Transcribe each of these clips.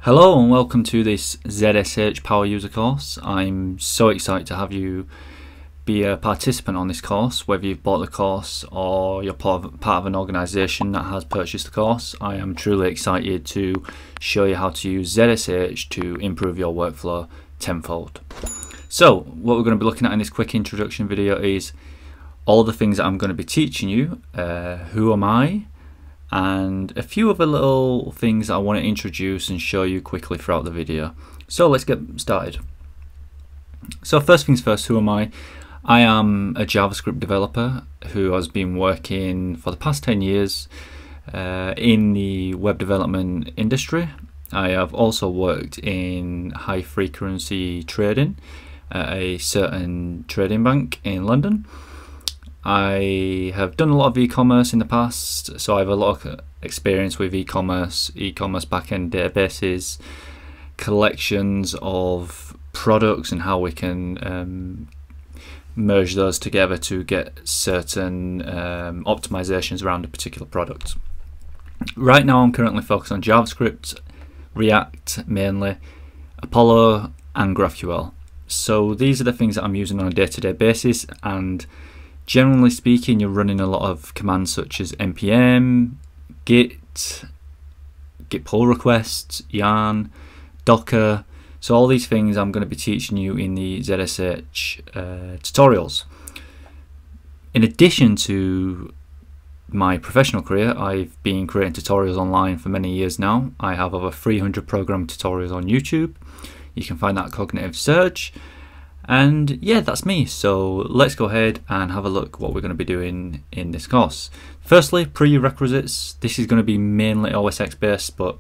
Hello and welcome to this ZSH Power User course. I'm so excited to have you be a participant on this course, whether you've bought the course or you're part of an organisation that has purchased the course. I am truly excited to show you how to use ZSH to improve your workflow tenfold. So what we're going to be looking at in this quick introduction video is all the things that I'm going to be teaching you. Who am I? And a few other little things that I want to introduce and show you quickly throughout the video. So let's get started. So first things first, who am I? I am a JavaScript developer who has been working for the past 10 years in the web development industry. I have also worked in high frequency trading at a certain trading bank in London. I have done a lot of e-commerce in the past, so I have a lot of experience with e-commerce backend databases, collections of products and how we can merge those together to get certain optimizations around a particular product. Right now I'm currently focused on JavaScript, React mainly, Apollo and GraphQL. So these are the things that I'm using on a day-to-day basis, and generally speaking, you're running a lot of commands such as npm, git pull requests, yarn, docker. So all these things I'm going to be teaching you in the ZSH tutorials. In addition to my professional career, I've been creating tutorials online for many years now. I have over 300 program tutorials on YouTube. You can find that at Cognitive Search. And yeah, that's me. So let's go ahead and have a look what we're going to be doing in this course. Firstly, prerequisites. This is going to be mainly OS X based, but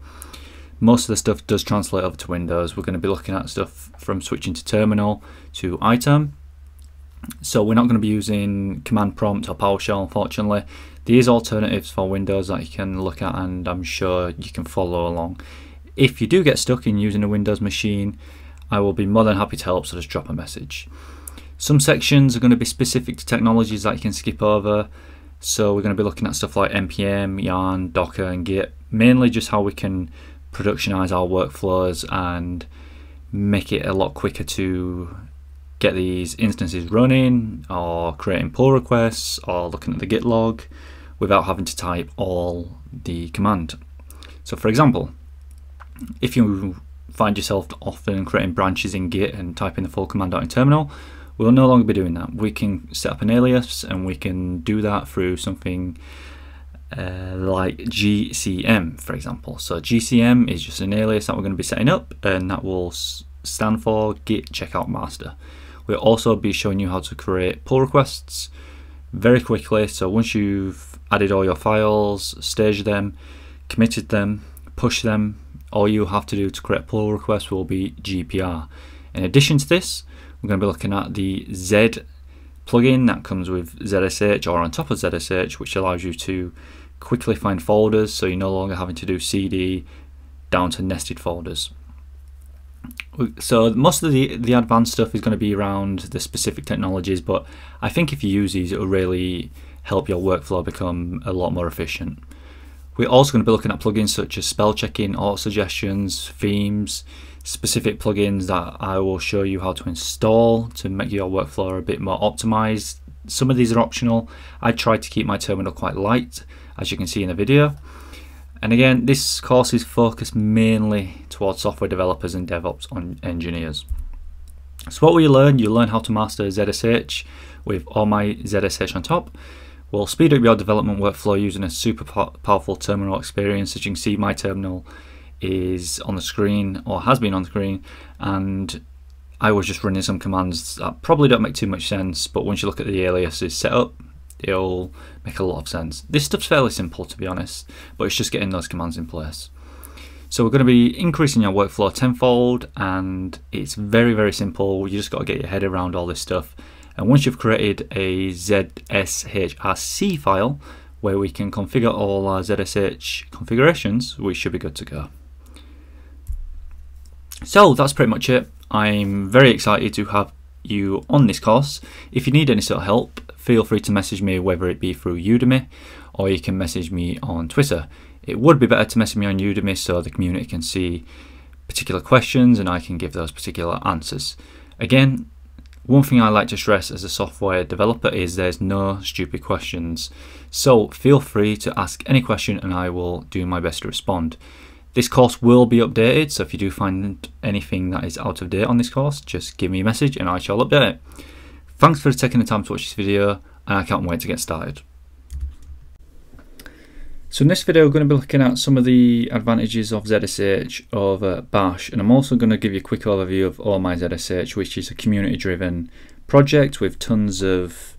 most of the stuff does translate over to Windows. We're going to be looking at stuff from switching to terminal to iTerm. So we're not going to be using command prompt or PowerShell, unfortunately. There is alternatives for Windows that you can look at, and I'm sure you can follow along. If you do get stuck in using a Windows machine, I will be more than happy to help, so just drop a message. Some sections are going to be specific to technologies that you can skip over. So we're going to be looking at stuff like npm, yarn, docker and git, mainly just how we can productionize our workflows and make it a lot quicker to get these instances running, or creating pull requests, or looking at the git log without having to type all the command. So for example, if you find yourself often creating branches in Git and typing the full command out in terminal, we'll no longer be doing that. We can set up an alias, and we can do that through something like GCM, for example. So GCM is just an alias that we're going to be setting up, and that will stand for Git Checkout Master. We'll also be showing you how to create pull requests very quickly. So once you've added all your files, staged them, committed them, pushed them, all you have to do to create a pull request will be GPR. In addition to this, we're going to be looking at the Z plugin that comes with ZSH, or on top of ZSH, which allows you to quickly find folders, so you're no longer having to do CD down to nested folders. So most of the advanced stuff is going to be around the specific technologies, but I think if you use these, it will really help your workflow become a lot more efficient. We're also going to be looking at plugins such as spell checking, auto suggestions, themes, specific plugins that I will show you how to install to make your workflow a bit more optimized. Some of these are optional. I tried to keep my terminal quite light, as you can see in the video. And again, this course is focused mainly towards software developers and DevOps engineers. So what will you learn? You'll learn how to master ZSH with All My ZSH on top. We'll speed up your development workflow using a super powerful terminal experience. As you can see, my terminal is on the screen, or has been on the screen, and I was just running some commands that probably don't make too much sense, but once you look at the aliases set up, it'll make a lot of sense. This stuff's fairly simple, to be honest, but it's just getting those commands in place. So we're going to be increasing your workflow tenfold, and it's very, very simple. You just got to get your head around all this stuff. And once you've created a zshrc file where we can configure all our ZSH configurations, we should be good to go. So that's pretty much it. I'm very excited to have you on this course. If you need any sort of help, feel free to message me, whether it be through Udemy, or you can message me on Twitter. It would be better to message me on Udemy so the community can see particular questions and I can give those particular answers. Again, one thing I like to stress as a software developer is there's no stupid questions. So feel free to ask any question and I will do my best to respond. This course will be updated, so if you do find anything that is out of date on this course, just give me a message and I shall update it. Thanks for taking the time to watch this video and I can't wait to get started. So in this video we're going to be looking at some of the advantages of ZSH over Bash, and I'm also going to give you a quick overview of Oh My Zsh, which is a community driven project with tons of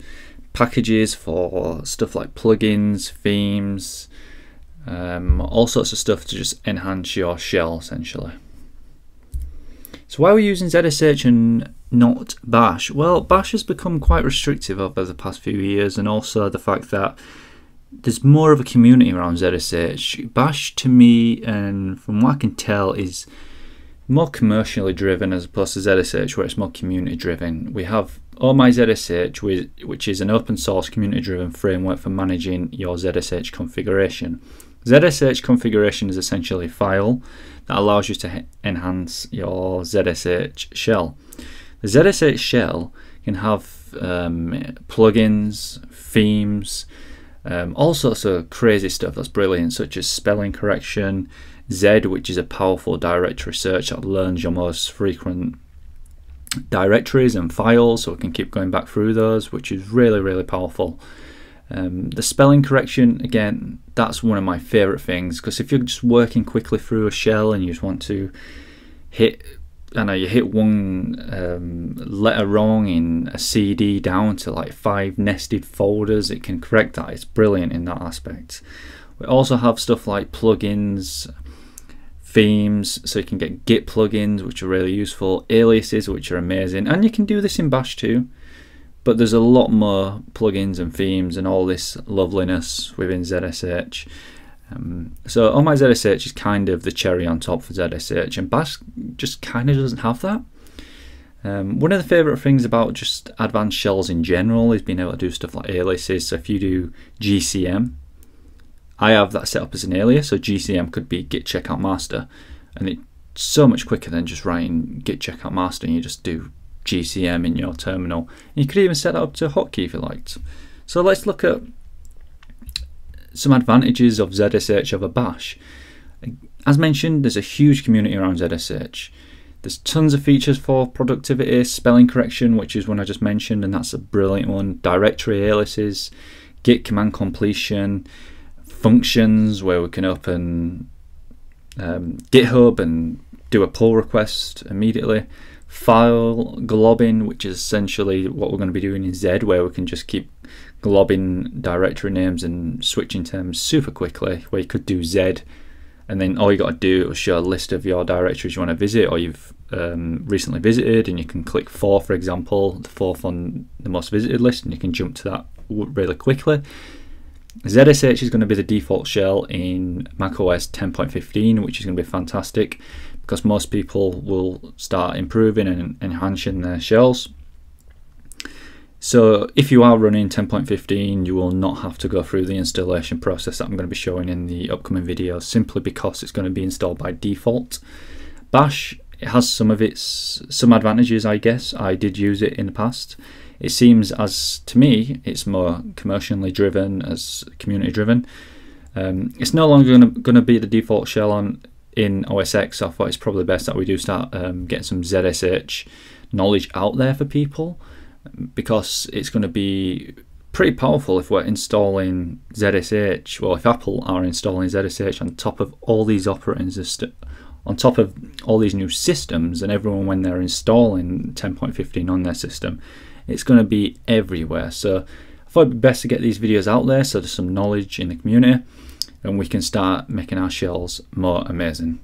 packages for stuff like plugins, themes, all sorts of stuff to just enhance your shell essentially. So why are we using ZSH and not Bash? Well, Bash has become quite restrictive over the past few years, and also the fact that there's more of a community around ZSH. Bash, to me, and from what I can tell, is more commercially driven as opposed to ZSH, where it's more community driven. We have Oh My Zsh, which is an open source community driven framework for managing your ZSH configuration. ZSH configuration is essentially a file that allows you to enhance your ZSH shell. The ZSH shell can have plugins, themes, all sorts of crazy stuff that's brilliant, such as spelling correction, Z, which is a powerful directory search that learns your most frequent directories and files, so we can keep going back through those, which is really powerful. The spelling correction, again, that's one of my favorite things, because if you're just working quickly through a shell and you just want to hit, I know you hit one letter wrong in a CD down to like 5 nested folders, it can correct that. It's brilliant in that aspect. We also have stuff like plugins, themes, so you can get Git plugins, which are really useful, aliases, which are amazing, and you can do this in Bash too, but there's a lot more plugins and themes and all this loveliness within ZSH. So Oh My Zsh is kind of the cherry on top for ZSH, and Bash just kind of doesn't have that. One of the favourite things about just advanced shells in general is being able to do stuff like aliases. So if you do GCM, I have that set up as an alias, so GCM could be git checkout master, and it's so much quicker than just writing git checkout master, and you just do GCM in your terminal. And you could even set that up to a hotkey if you liked. So let's look at some advantages of ZSH over Bash. As mentioned, there's a huge community around ZSH. There's tons of features for productivity, spelling correction, which is one I just mentioned, and that's a brilliant one. Directory aliases, Git command completion, functions where we can open GitHub and do a pull request immediately. File globbing, which is essentially what we're going to be doing in Z, where we can just keep globbing directory names and switching terms super quickly, where you could do Z and then all you got to do is show a list of your directories you want to visit or you've recently visited, and you can click 4, for example, the 4th on the most visited list, and you can jump to that really quickly. ZSH is going to be the default shell in macOS 10.15, which is going to be fantastic because most people will start improving and enhancing their shells. So if you are running 10.15, you will not have to go through the installation process that I'm going to be showing in the upcoming videos, simply because it's going to be installed by default. Bash, it has some advantages, I guess. I did use it in the past. It seems, as to me, it's more commercially driven as community driven. It's no longer going to be the default shell in OS X, so I thought it's probably best that we do start getting some ZSH knowledge out there for people, because it's going to be pretty powerful if we're installing ZSH, well, if Apple are installing ZSH on top of all these operating systems, on top of all these new systems, and everyone when they're installing 10.15 on their system, it's going to be everywhere. So I thought it'd be best to get these videos out there so there's some knowledge in the community and we can start making our shells more amazing.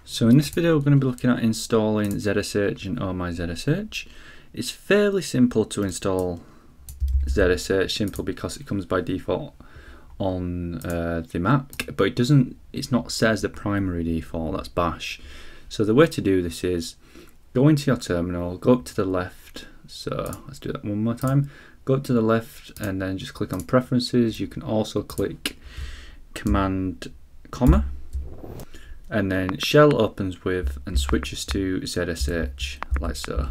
So in this video we're going to be looking at installing ZSH and Oh My Zsh. It's fairly simple to install ZSH, simply because it comes by default on the Mac, but it's not set as the primary default, that's Bash. So the way to do this is go into your terminal, go up to the left, so let's do that one more time, go up to the left and then just click on preferences. You can also click command comma, and then shell opens with and switches to zsh like so.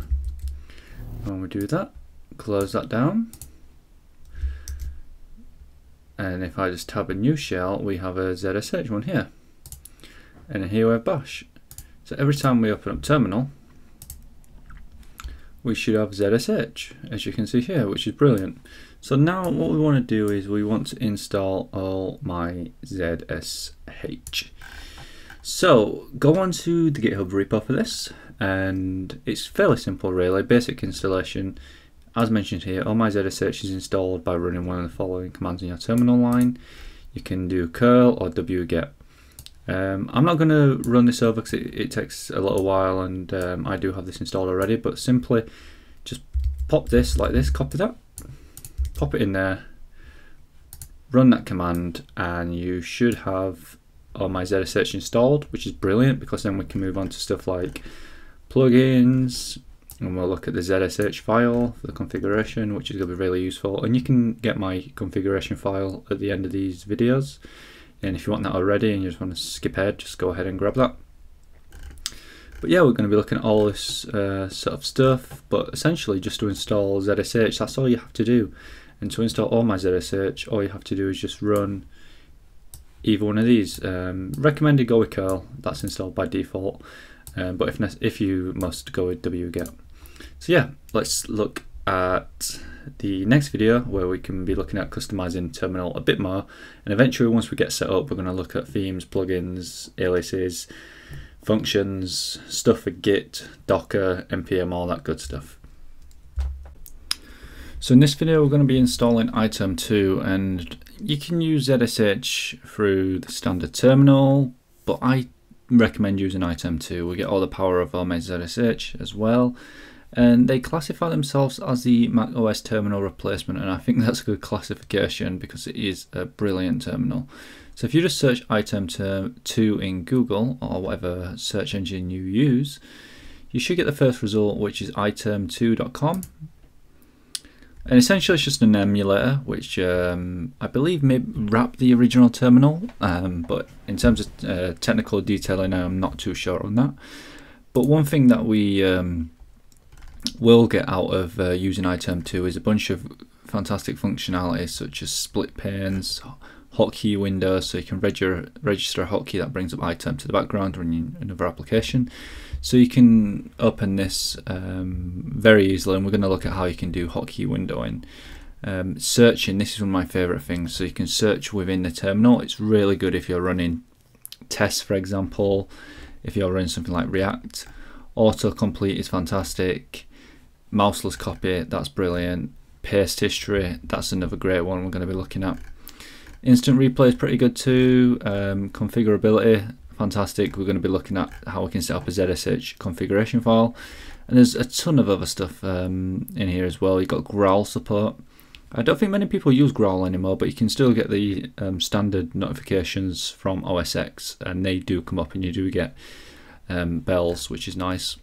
When we do that, close that down, and if I just tab a new shell, we have a zsh one here, and here we have bash. So every time we open up terminal, we should have zsh, as you can see here, which is brilliant. So now what we want to do is we want to install All My Zsh. So go on to the GitHub repo for this, and it's fairly simple really, basic installation. As mentioned here, All My Zsh is installed by running one of the following commands in your terminal line. You can do curl or wget. I'm not going to run this over because it takes a little while, and I do have this installed already, but simply just pop this like this, copy that, pop it in there, run that command, and you should have All My Zsh installed, which is brilliant because then we can move on to stuff like plugins, and we'll look at the zsh file for the configuration, which is going to be really useful. And you can get my configuration file at the end of these videos. And if you want that already and you just want to skip ahead, just go ahead and grab that. But yeah, we're going to be looking at all this sort of stuff, but essentially just to install zsh, that's all you have to do. And to install All My Zsh, all you have to do is just run either one of these. Recommended go with curl, that's installed by default, but if you must, go with wget. So yeah, let's look at the next video where we can be looking at customizing terminal a bit more, and eventually once we get set up we're going to look at themes, plugins, aliases, functions, stuff for Git, Docker, npm, all that good stuff. So in this video we're going to be installing iTerm 2, and you can use zsh through the standard terminal, but I recommend using iTerm 2. We get all the power of All My Zsh as well. And they classify themselves as the macOS terminal replacement, and I think that's a good classification because it is a brilliant terminal. So if you just search iTerm 2 in Google or whatever search engine you use, you should get the first result, which is iterm2.com. And essentially it's just an emulator, which I believe may wrap the original terminal, but in terms of technical detailing I'm not too sure on that. But one thing that we will get out of using iTerm 2 is a bunch of fantastic functionalities such as split panes, hotkey windows, so you can register a hotkey that brings up iTerm to the background running another application. So you can open this very easily, and we're going to look at how you can do hotkey windowing. Searching, this is one of my favorite things, so you can search within the terminal. It's really good if you're running tests, for example, if you're running something like React. Autocomplete is fantastic. Mouseless copy, that's brilliant. Paste history, that's another great one we're going to be looking at. Instant replay is pretty good too. Configurability, fantastic. We're going to be looking at how we can set up a zsh configuration file, and there's a ton of other stuff in here as well. You've got growl support. I don't think many people use growl anymore, but you can still get the standard notifications from OS X, and they do come up and you do get bells, which is nice.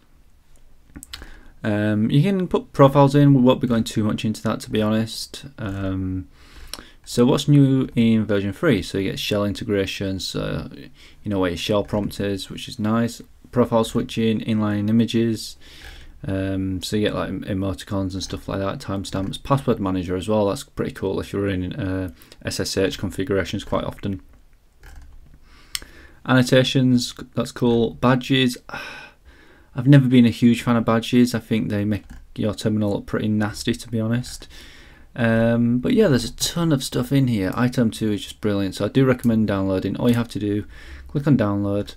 You can put profiles in. We won't be going too much into that, to be honest. So what's new in version 3? So you get shell integration, so you know where your shell prompt is, which is nice. Profile switching, inline images, so you get like emoticons and stuff like that, timestamps, password manager as well. That's pretty cool if you're in SSH configurations quite often. Annotations, that's cool. Badges, I've never been a huge fan of badges. I think they make your terminal look pretty nasty, to be honest. But yeah, there's a ton of stuff in here. iTerm 2 is just brilliant, so I do recommend downloading. All you have to do, click on download.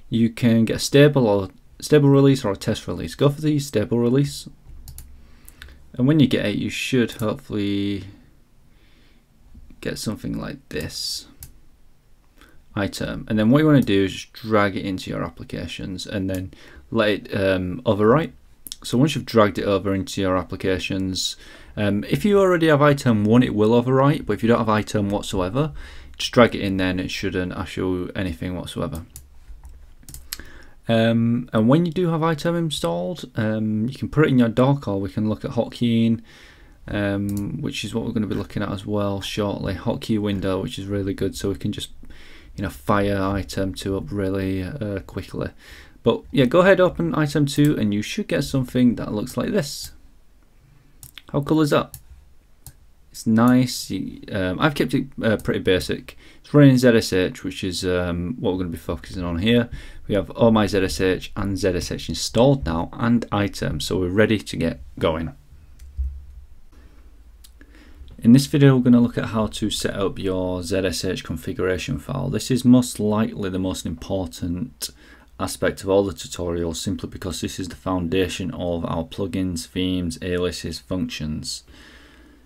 You can get a stable release or a test release. Go for the stable release, and when you get it, you should hopefully get something like this. iTerm, and then what you want to do is just drag it into your applications and then let it overwrite. So once you've dragged it over into your applications, if you already have iTerm 1, it will overwrite, but if you don't have iTerm whatsoever, just drag it in there and it shouldn't ask you anything whatsoever. And when you do have iTerm installed, you can put it in your dock, or we can look at hotkeying, which is what we're going to be looking at as well shortly. Hotkey window, which is really good, so we can just, fire iTerm 2 up really quickly. But yeah, go ahead, open iTerm 2 and you should get something that looks like this. How cool is that? It's nice. I've kept it pretty basic. It's running ZSH, which is what we're going to be focusing on here. We have All My ZSH and ZSH installed now, and iTerm, so we're ready to get going. In this video, we're going to look at how to set up your ZSH configuration file. This is most likely the most important aspect of all the tutorials, simply because this is the foundation of our plugins, themes, aliases, functions.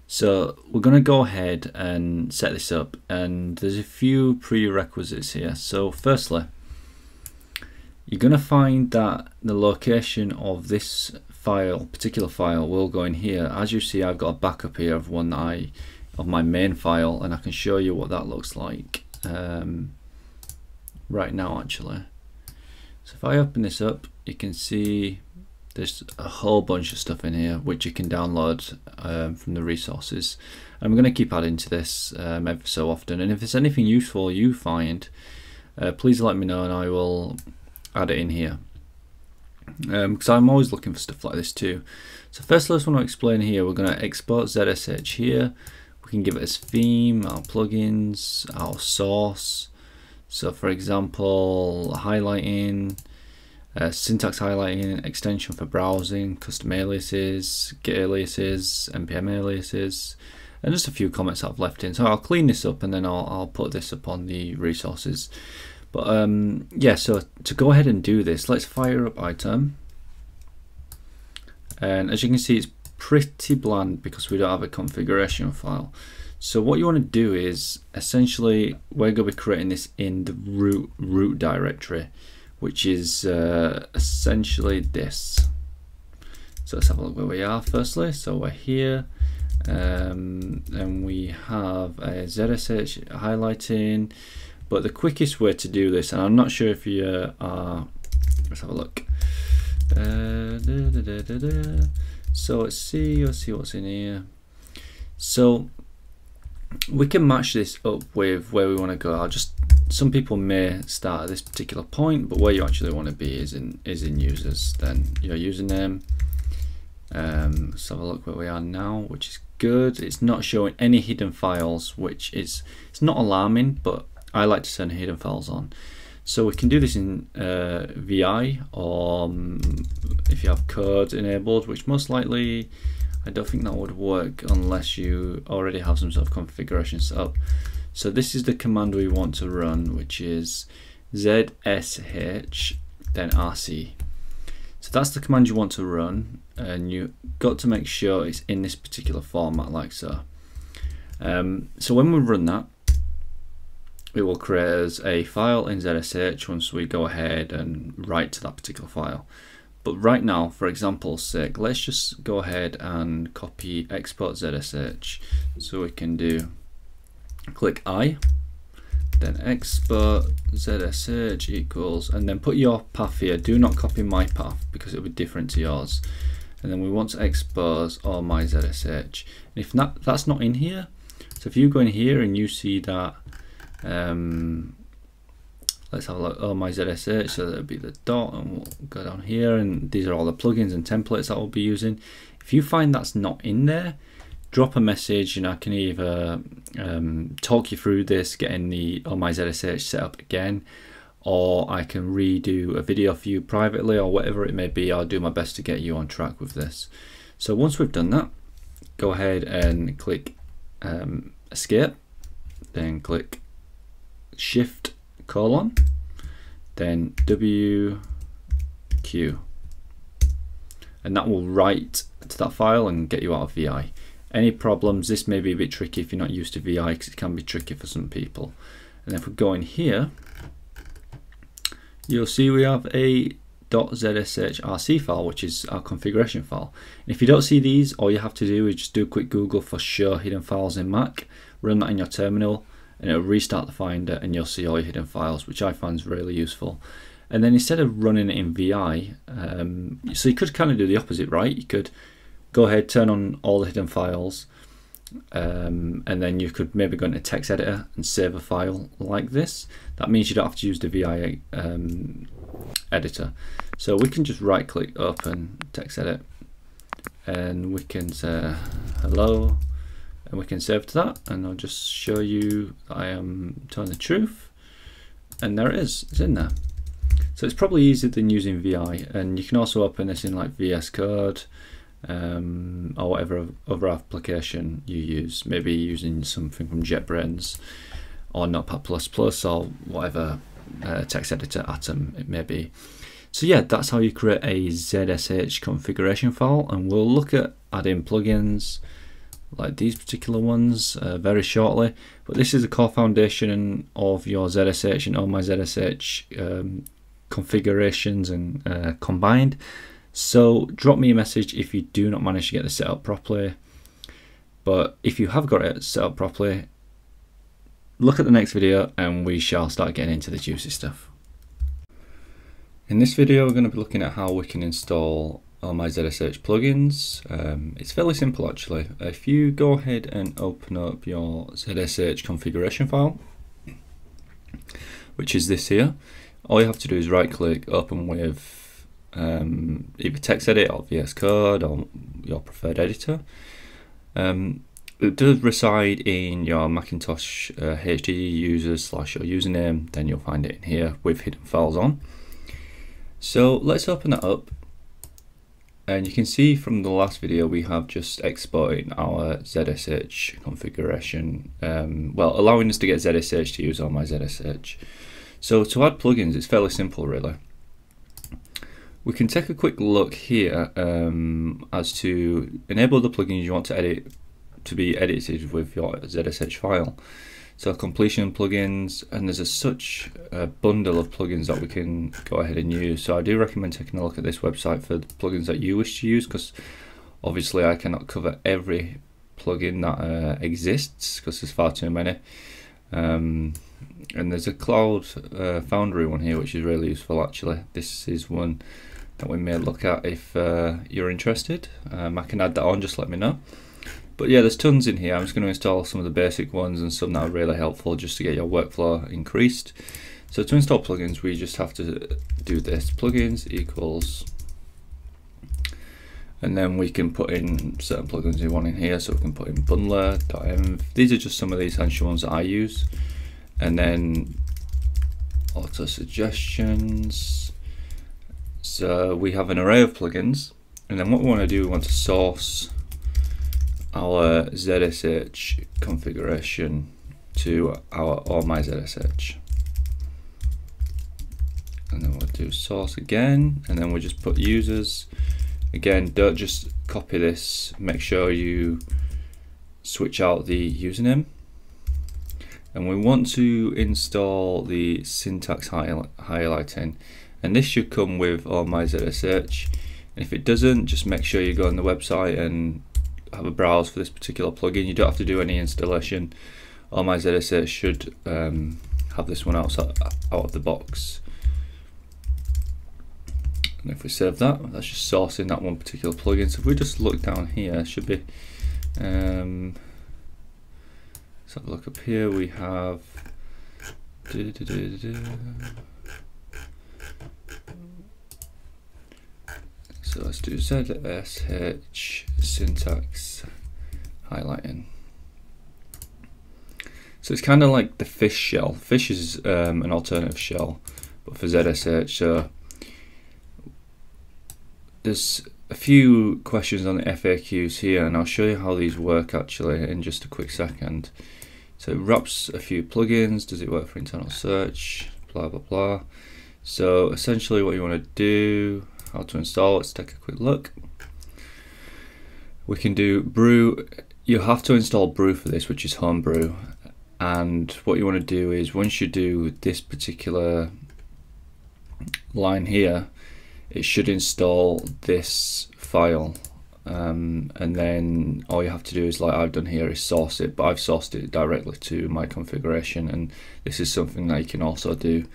So we're going to go ahead and set this up, and there's a few prerequisites here. So firstly, you're going to find that the location of this particular file will go in here. As you see, I've got a backup here of of my main file, and I can show you what that looks like right now actually. So if I open this up, you can see there's a whole bunch of stuff in here which you can download from the resources. I'm going to keep adding to this every so often, and if there's anything useful you find, please let me know and I will add it in here, because I'm always looking for stuff like this too. So first, I just want to explain here, we're going to export ZSH here. We can give it as theme, our plugins, our source. So for example, highlighting, syntax highlighting, extension for browsing, custom aliases, get aliases, npm aliases, and just a few comments I've left in. So I'll clean this up and then I'll put this up on the resources. But yeah, so to go ahead and do this, let's fire up iTerm. And as you can see, it's pretty bland because we don't have a configuration file. So what you want to do is, essentially, we're going to be creating this in the root directory, which is essentially this. So let's have a look where we are firstly. So we're here, and we have a ZSH highlighting. But the quickest way to do this, and I'm not sure if you are, let's have a look. So let's see what's in here. So we can match this up with where we want to go. Some people may start at this particular point, but where you actually want to be is in users. Then your username. Let's have a look where we are now, which is good. It's not showing any hidden files, which it's not alarming, but I like to turn hidden files on. So we can do this in VI, or if you have code enabled, which most likely I don't think that would work unless you already have some sort of configuration set up. So this is the command we want to run, which is zsh then rc. So that's the command you want to run, and you got to make sure it's in this particular format like so. So when we run that, it will create us a file in ZSH once we go ahead and write to that particular file. But right now, for example's sake, let's just go ahead and copy export ZSH. So we can click I, then export ZSH equals, and then put your path here. Do not copy my path because it'll be different to yours. And then we want to export All My ZSH. And if that's not in here, so if you go in here and you see that, let's have a look, All My ZSH, so that'll be the dot, and we'll go down here, and these are all the plugins and templates that we'll be using. If you find that's not in there, drop a message and I can either talk you through this, getting the All My ZSH set up again, or I can redo a video for you privately, or whatever it may be. I'll do my best to get you on track with this. So once we've done that, go ahead and click escape, then click Shift : then WQ, and that will write to that file and get you out of VI. Any problems, this may be a bit tricky if you're not used to VI, because it can be tricky for some people. And if we go in here, you'll see we have a .zshrc file, which is our configuration file. And if you don't see these, all you have to do is just do a quick Google for show hidden files in Mac, run that in your terminal, and it'll restart the Finder, and you'll see all your hidden files, which I find is really useful. And then instead of running it in VI, so you could kind of do the opposite, right? You could go ahead, turn on all the hidden files, and then you could maybe go into text editor and save a file like this. That means you don't have to use the VI editor. So we can just right click open text edit, and we can say hello, and we can save to that, and I'll just show you that I am telling the truth, and there it is, it's in there. So it's probably easier than using VI, and you can also open this in like VS Code or whatever other application you use, maybe using something from JetBrains or Notepad++ or whatever text editor iTerm it may be. So yeah, that's how you create a ZSH configuration file, and we'll look at adding plugins like these particular ones very shortly. But this is the core foundation of your ZSH and All My ZSH configurations and combined. So drop me a message if you do not manage to get this set up properly. But if you have got it set up properly, look at the next video and we shall start getting into the juicy stuff. In this video we're going to be looking at how we can install All My ZSH plugins. It's fairly simple actually. If you go ahead and open up your ZSH configuration file, which is this here, all you have to do is right click, open with either text edit or VS Code or your preferred editor. It does reside in your Macintosh HD users / your username, then you'll find it in here with hidden files on. So let's open that up, and you can see from the last video we have just exported our ZSH configuration, well, allowing us to get ZSH to use All My ZSH. So to add plugins, it's fairly simple really. We can take a quick look here as to enable the plugins you want to edit to be edited with your ZSH file. So completion plugins, and there's such a bundle of plugins that we can go ahead and use. So I do recommend taking a look at this website for the plugins that you wish to use, because obviously I cannot cover every plugin that exists because there's far too many. And there's a Cloud Foundry one here which is really useful actually. This is one that we may look at if you're interested. I can add that on, just let me know. But yeah, there's tons in here. I'm just going to install some of the basic ones and some that are really helpful just to get your workflow increased. So to install plugins, we just have to do this, plugins equals, and then we can put in certain plugins we want in here. So we can put in bundler.env. These are just some of the essential ones that I use. And then auto suggestions. So we have an array of plugins, and then what we want to do, we want to source our ZSH configuration to our All My ZSH, and then we'll do source again, and then we'll just put users. Again, don't just copy this, make sure you switch out the username, and we want to install the syntax highlighting, and this should come with All My ZSH. And if it doesn't, just make sure you go on the website and have a browse for this particular plugin. You don't have to do any installation. All My ZSH should have this one out of the box. And if we save that, that's just sourcing that one particular plugin. So if we just look down here, it should be let's have a look up here. We have so let's do ZSH syntax highlighting. So it's kind of like the fish shell. Fish is an alternative shell, but for ZSH. So there's a few questions on the FAQs here, and I'll show you how these work actually in just a quick second. So it wraps a few plugins. Does it work for internal search? Blah blah blah. So essentially what you want to do, how to install, let's take a quick look. We can do brew. You have to install brew for this, which is homebrew, and what you want to do is once you do this particular line here, it should install this file, and then all you have to do is, like I've done here, is source it, but I've sourced it directly to my configuration, and this is something that you can also do.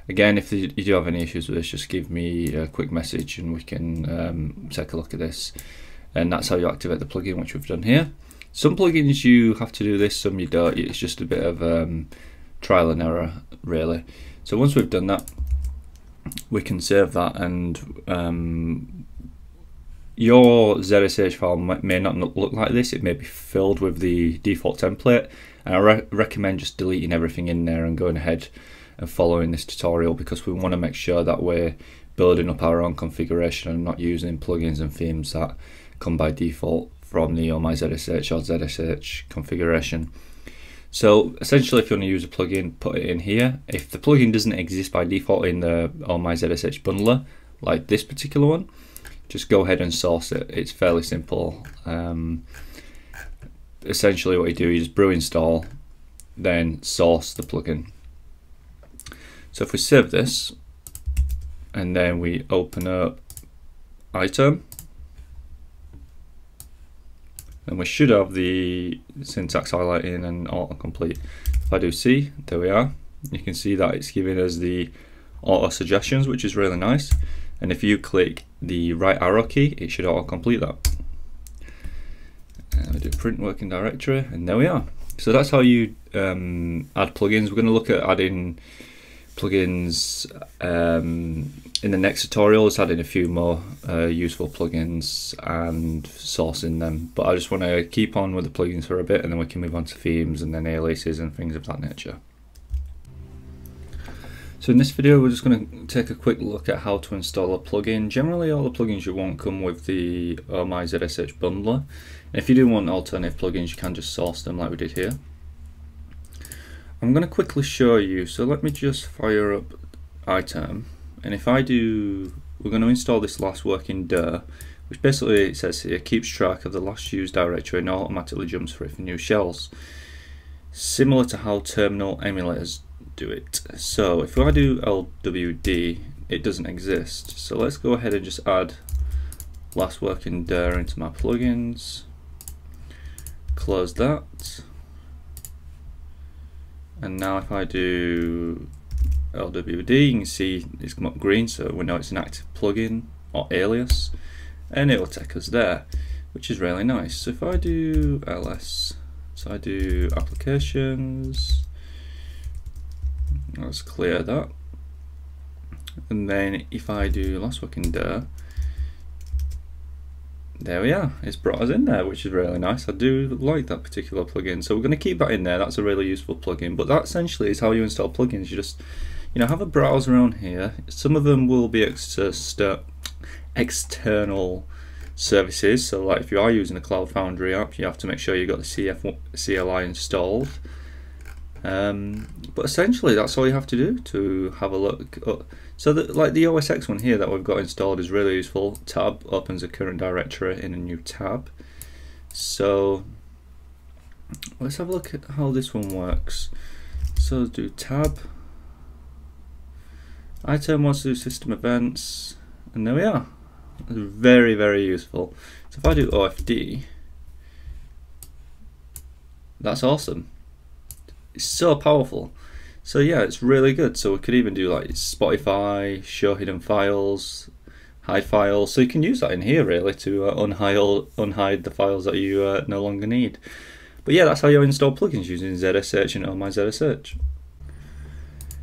Again, if you do have any issues with this, just give me a quick message and we can take a look at this. And that's how you activate the plugin, which we've done here. Some plugins you have to do this, some you don't. It's just a bit of trial and error, really. So once we've done that, we can save that, and your zsh file may not look like this. It may be filled with the default template, and I recommend just deleting everything in there and going ahead and following this tutorial, because we want to make sure that we're building up our own configuration and not using plugins and themes that come by default from the All My Zsh or zsh configuration. So essentially, if you want to use a plugin, put it in here. If the plugin doesn't exist by default in the All My Zsh bundler, like this particular one, just go ahead and source it. It's fairly simple. Essentially what you do, you just brew install, then source the plugin. So if we save this, and then we open up iTerm, then we should have the syntax highlighting and autocomplete. If I do C, there we are. You can see that it's giving us the auto suggestions, which is really nice. And if you click the right arrow key, it should autocomplete that. And we do print working directory, and there we are. So that's how you add plugins. We're going to look at adding plugins in the next tutorial. It's adding a few more useful plugins and sourcing them, but I just want to keep on with the plugins for a bit, and then we can move on to themes and then aliases and things of that nature. So in this video, we're just going to take a quick look at how to install a plugin. Generally, all the plugins you want come with the All My Zsh bundler. And if you do want alternative plugins, you can just source them like we did here. I'm going to quickly show you, so let me just fire up iTerm, and if I do, we're going to install this last working dir, which basically, it says here, keeps track of the last used directory and automatically jumps for it for new shells, similar to how terminal emulators do it. So if I do LWD, it doesn't exist. So let's go ahead and just add last working dir into my plugins, close that. And now if I do LWD, you can see it's come up green, so we know it's an active plugin or alias, and it will take us there, which is really nice. So if I do ls, so I do applications, let's clear that, and then if I do last working dir, there we are, it's brought us in there, which is really nice. I do like that particular plugin, so we're going to keep that in there. That's a really useful plugin, but that essentially is how you install plugins. You just, you know, have a browse around here. Some of them will be external services, so like if you are using a Cloud Foundry app, you have to make sure you've got the CLI installed. But essentially that's all you have to do to have a look. So like the OS X one here that we've got installed is really useful. Tab opens a current directory in a new tab. So let's have a look at how this one works. So let's do tab. iTerm wants to do system events, and there we are. It's very, very useful. So if I do OFD, that's awesome. It's so powerful. So yeah, it's really good. So we could even do like Spotify, show hidden files, hide files. So you can use that in here really to unhide the files that you no longer need. But yeah, that's how you install plugins using zsh and All My Zsh.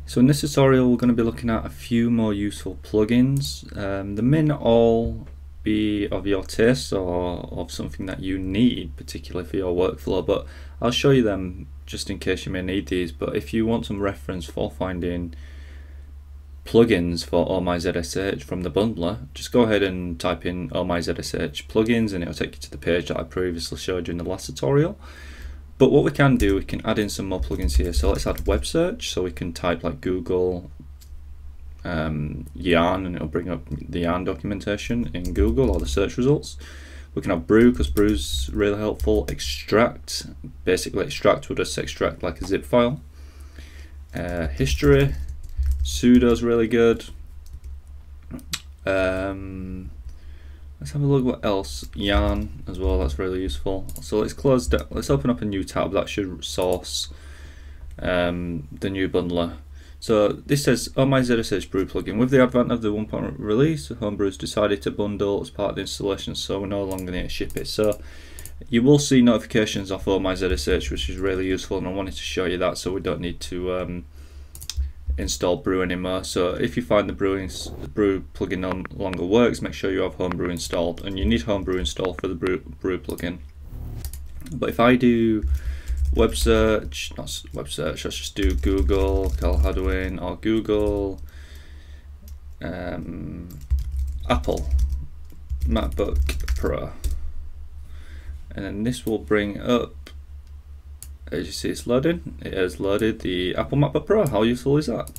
So in this tutorial, we're going to be looking at a few more useful plugins. They may not all be of your taste or of something that you need particularly for your workflow, but I'll show you them just in case you may need these. But if you want some reference for finding plugins for All My Zsh from the bundler, just go ahead and type in All My Zsh plugins and it'll take you to the page that I previously showed you in the last tutorial. But what we can do, we can add in some more plugins here. So let's add web search, so we can type like Google yarn and it'll bring up the yarn documentation in Google or the search results. We can have brew, because brew's really helpful. Extract, basically extract will just extract like a zip file. History, sudo's really good. Let's have a look what else. Yarn as well, that's really useful. So let's close that. Let's open up a new tab that should source the new bundler. So this says All My Zsh brew plugin. With the advent of the 1.0 release, Homebrew's decided to bundle as part of the installation, so we no longer need to ship it. So You will see notifications off All My Zsh, which is really useful, and I wanted to show you that so we don't need to install brew anymore. So if you find the brew plugin no longer works, make sure you have homebrew installed, and you need homebrew installed for the brew plugin. But if I do web search, not web search, let's just do Google Carl Hadwin or Google Apple MacBook Pro, and then this will bring up, as you see it's loading, it has loaded the Apple MacBook Pro. How useful is that?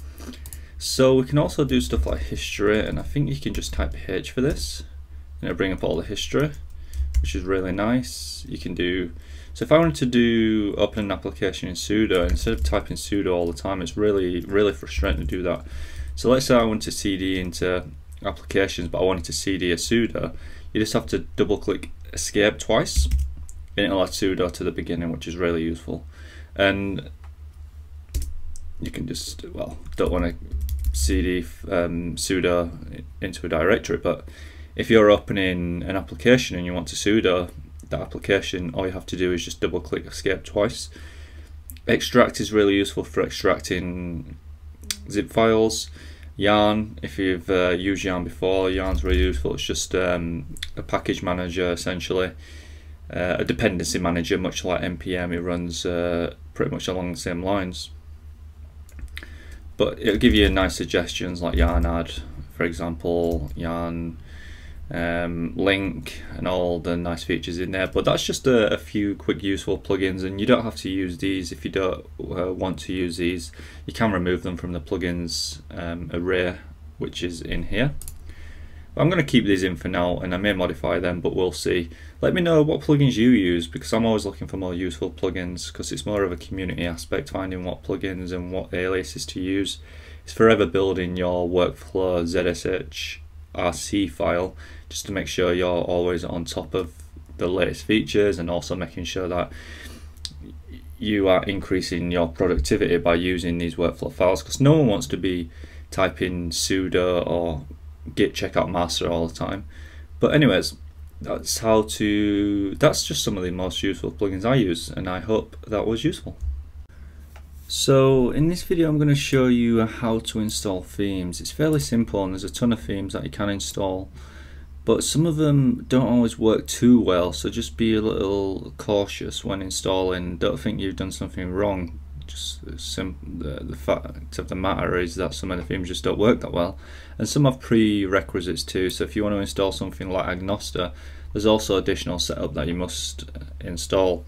So we can also do stuff like history, and I think you can just type H for this and it'll bring up all the history, which is really nice. You can do, so if I wanted to open an application in sudo, instead of typing sudo all the time, it's really frustrating to do that. So let's say I want to cd into applications, but I wanted to cd a sudo, you just have to double click escape twice and it'll add sudo to the beginning, which is really useful. And you can just, well, don't want to cd sudo into a directory, but if you're opening an application and you want to sudo that application, all you have to do is just double click escape twice. Extract is really useful for extracting zip files. Yarn, if you've used Yarn before, Yarn's really useful. It's just a package manager essentially, a dependency manager, much like npm. It runs pretty much along the same lines, but it'll give you nice suggestions like yarn add, for example, yarn link, and all the nice features in there. But that's just a few quick useful plugins, and you don't have to use these if you don't want to use these. You can remove them from the plugins array, which is in here. But I'm going to keep these in for now, and I may modify them, but we'll see. Let me know what plugins you use, because I'm always looking for more useful plugins, because it's more of a community aspect, finding what plugins and what aliases to use. It's forever building your workflow zshrc file, just to make sure you're always on top of the latest features, and also making sure that you are increasing your productivity by using these workflow files, because no one wants to be typing sudo or git checkout master all the time. But anyways, that's just some of the most useful plugins I use, and I hope that was useful. So in this video I'm going to show you how to install themes. It's fairly simple, and there's a ton of themes that you can install, but some of them don't always work too well, so just be a little cautious when installing. Don't think you've done something wrong. Just the fact of the matter is that some of the themes just don't work that well, and some have prerequisites too. So if you want to install something like Agnosta, there's also additional setup that you must install.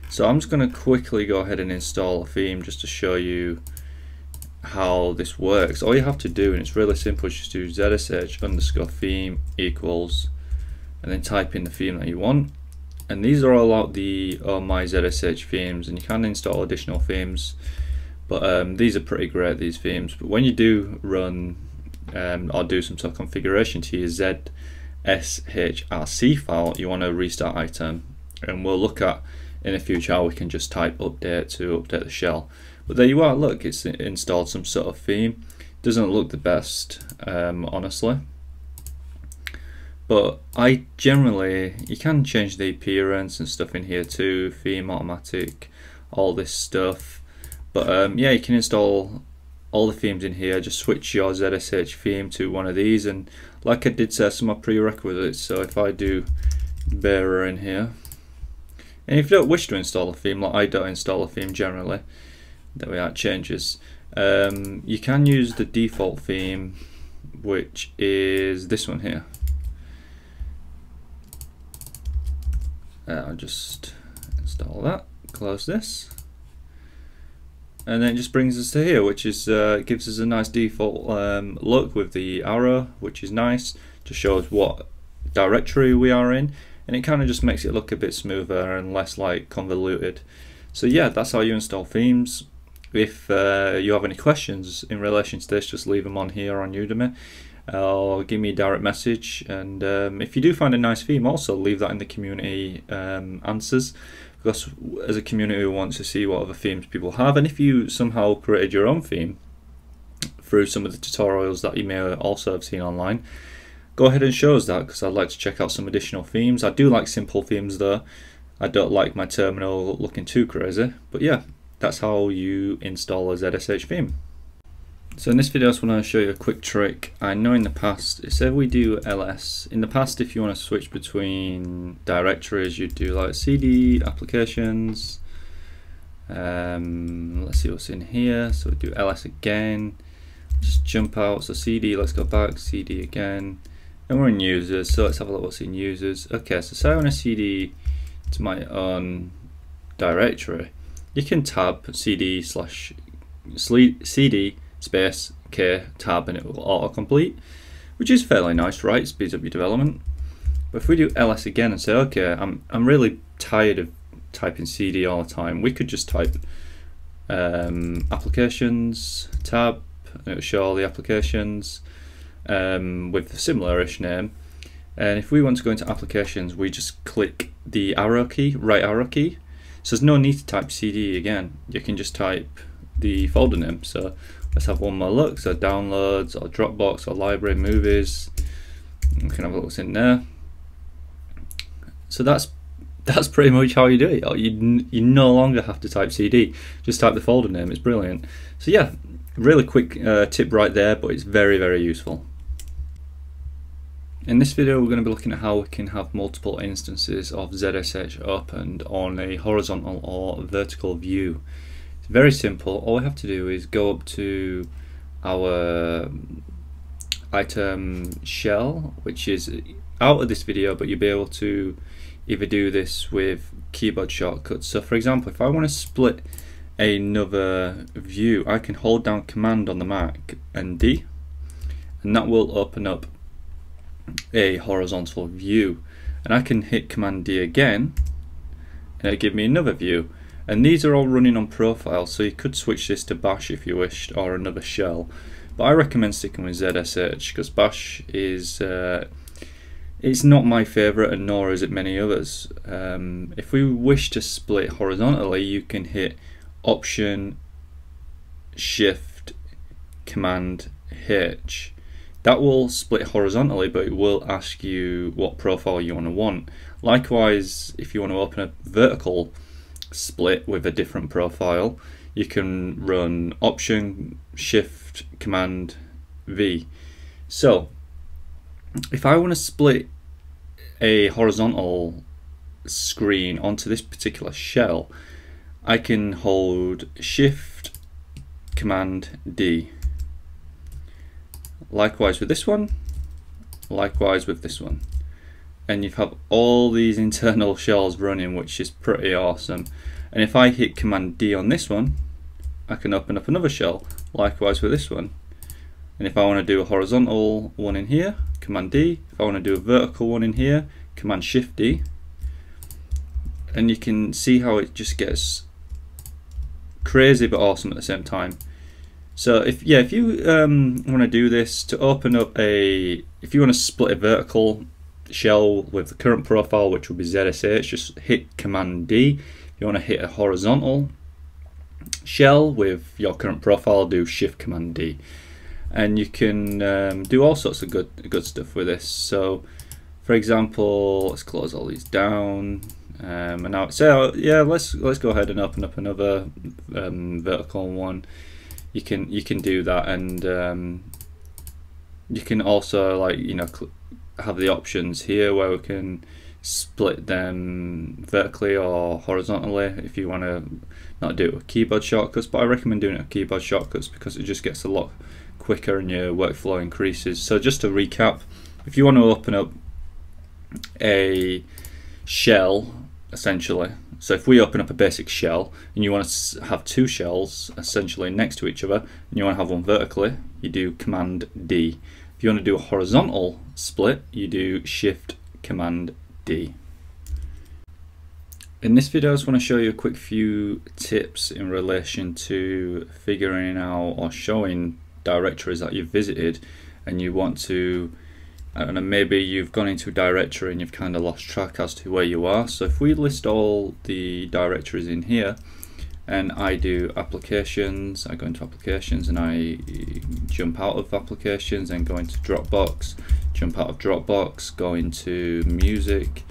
So I'm just going to quickly go ahead and install a theme just to show you how this works. All you have to do, and it's really simple, is just do zsh_theme equals, and then type in the theme that you want. And these are all out the Oh My Zsh themes, and you can install additional themes, but these are pretty great, these themes. But when you do run or do some sort of configuration to your zshrc file, you want to restart iTerm, and we'll look at in the future how we can just type update to update the shell. But there you are, look, it's installed some sort of theme. Doesn't look the best, honestly, but you can change the appearance and stuff in here too, theme automatic, all this stuff. But yeah, you can install all the themes in here. Just switch your ZSH theme to one of these, and like I did say, some are prerequisites. So if I do bearer in here, and if you don't wish to install a theme, like I don't install a theme generally, there we are, it changes. You can use the default theme, which is this one here. I'll just install that, close this, and then it just brings us to here, which is gives us a nice default look with the arrow, which is nice, just shows what directory we are in, and it kind of just makes it look a bit smoother and less like convoluted. So yeah, that's how you install themes. If you have any questions in relation to this, just leave them on here on Udemy, or give me a direct message. And if you do find a nice theme, also leave that in the community answers, because as a community we want to see what other themes people have. And if you somehow created your own theme through some of the tutorials that you may also have seen online, go ahead and show us that, because I'd like to check out some additional themes. I do like simple themes though, I don't like my terminal looking too crazy, but yeah, that's how you install a ZSH theme. So in this video I just want to show you a quick trick. I know in the past, say we do ls, in the past if you want to switch between directories you'd do like cd applications, let's see what's in here, so we do ls again, just jump out, so cd, let's go back, cd again, and we're in users, so let's have a look what's in users. Okay, so say I want to cd to my own directory, you can tab cd space k tab and it will autocomplete, which is fairly nice, right? Speeds up your development. But if we do ls again and say, okay, I'm really tired of typing cd all the time, we could just type applications tab and it will show all the applications with a similar-ish name. And if we want to go into applications, we just click the arrow key, right arrow key. So there's no need to type cd again. You can just type the folder name. So let's have one more look. So downloads or Dropbox or library, movies. We can have a look what's in there. So that's pretty much how you do it. You no longer have to type cd. Just type the folder name. It's brilliant. So yeah, really quick tip right there, but it's very, very useful. In this video we're going to be looking at how we can have multiple instances of ZSH opened on a horizontal or vertical view. It's very simple. All we have to do is go up to our iTerm shell, which is out of this video, but you'll be able to either do this with keyboard shortcuts. So for example, if I want to split another view, I can hold down Command on the Mac and D, and that will open up a horizontal view, and I can hit Command D again and it'll give me another view. And these are all running on profile, so you could switch this to bash if you wished, or another shell, but I recommend sticking with ZSH because bash is it's not my favourite, and nor is it many others. If we wish to split horizontally, you can hit Option Shift Command H. That will split horizontally, but it will ask you what profile you want. Likewise, if you want to open a vertical split with a different profile, you can run Option Shift Command V. So if I want to split a horizontal screen onto this particular shell, I can hold Shift Command D. Likewise with this one, likewise with this one, and you have all these internal shells running, which is pretty awesome. And if I hit Command D on this one, I can open up another shell, likewise with this one. And if I want to do a horizontal one in here, Command D. If I want to do a vertical one in here, Command Shift D. And you can see how it just gets crazy but awesome at the same time. So if you want to do this to open up if you want to split a vertical shell with the current profile, which will be ZSH, just hit Command D. If you want to hit a horizontal shell with your current profile, do Shift Command D, and you can do all sorts of good stuff with this. So for example, let's close all these down, and now yeah, let's go ahead and open up another vertical one. You can do that, and you can also, like, have the options here where we can split them vertically or horizontally if you want to not do it with keyboard shortcuts. But I recommend doing it with keyboard shortcuts because it just gets a lot quicker and your workflow increases. So just to recap, if you want to open up a shell, essentially, so if we open up a basic shell and you want to have two shells essentially next to each other, and you want to have one vertically, you do Command D. If you want to do a horizontal split, you do Shift Command D. In this video I just want to show you a quick few tips in relation to figuring out or showing directories that you've visited and you want to, I don't know, maybe you've gone into a directory and you've kind of lost track as to where you are. So if we list all the directories in here and I do applications, I go into applications and I jump out of applications and go into Dropbox, jump out of Dropbox, go into music,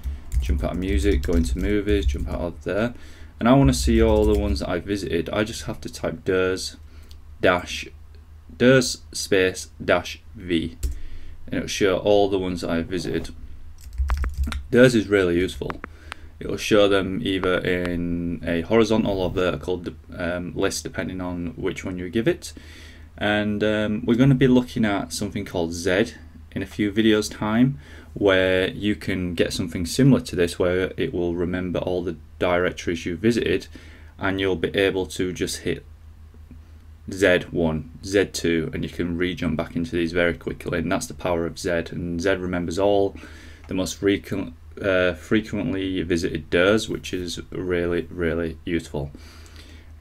jump out of music, go into movies, jump out of there, and I want to see all the ones that I visited. I just have to type DIRS space -v, and it'll show all the ones that I visited. DIRS is really useful. It'll show them either in a horizontal or vertical list depending on which one you give it. And we're going to be looking at something called Z in a few videos time, where you can get something similar to this, where it will remember all the directories you visited, and you'll be able to just hit Z1, Z2, and you can re-jump back into these very quickly. And that's the power of Z. And Z remembers all the most frequently visited DIRs, which is really useful.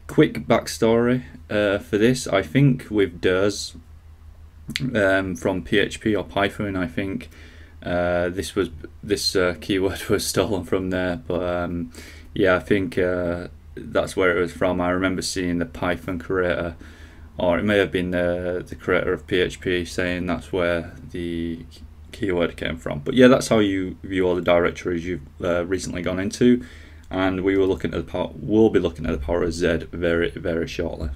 Quick backstory for this: I think with DIRs from PHP or Python, I think this keyword was stolen from there, but yeah, I think that's where it was from. I remember seeing the Python creator, or it may have been the creator of PHP, saying that's where the keyword came from. But yeah, that's how you view all the directories you've recently gone into, and we'll be looking at the power of Z very shortly.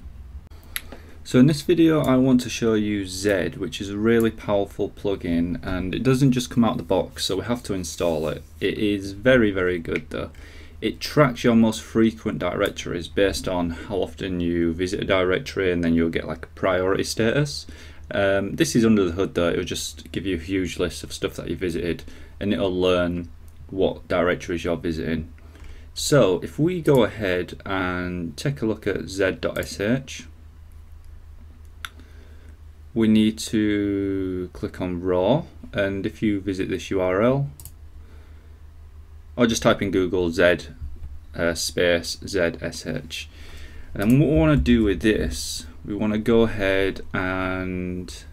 So in this video I want to show you Z, which is a really powerful plugin, and it doesn't just come out the box, so we have to install it. It is very good though. It tracks your most frequent directories based on how often you visit a directory, and then you'll get like a priority status. This is under the hood though. It'll just give you a huge list of stuff that you visited, and it'll learn what directories you're visiting. So if we go ahead and take a look at zsh, we need to click on raw, and if you visit this URL, or just type in Google Z space zsh, and then what we want to do with this, we want to go ahead and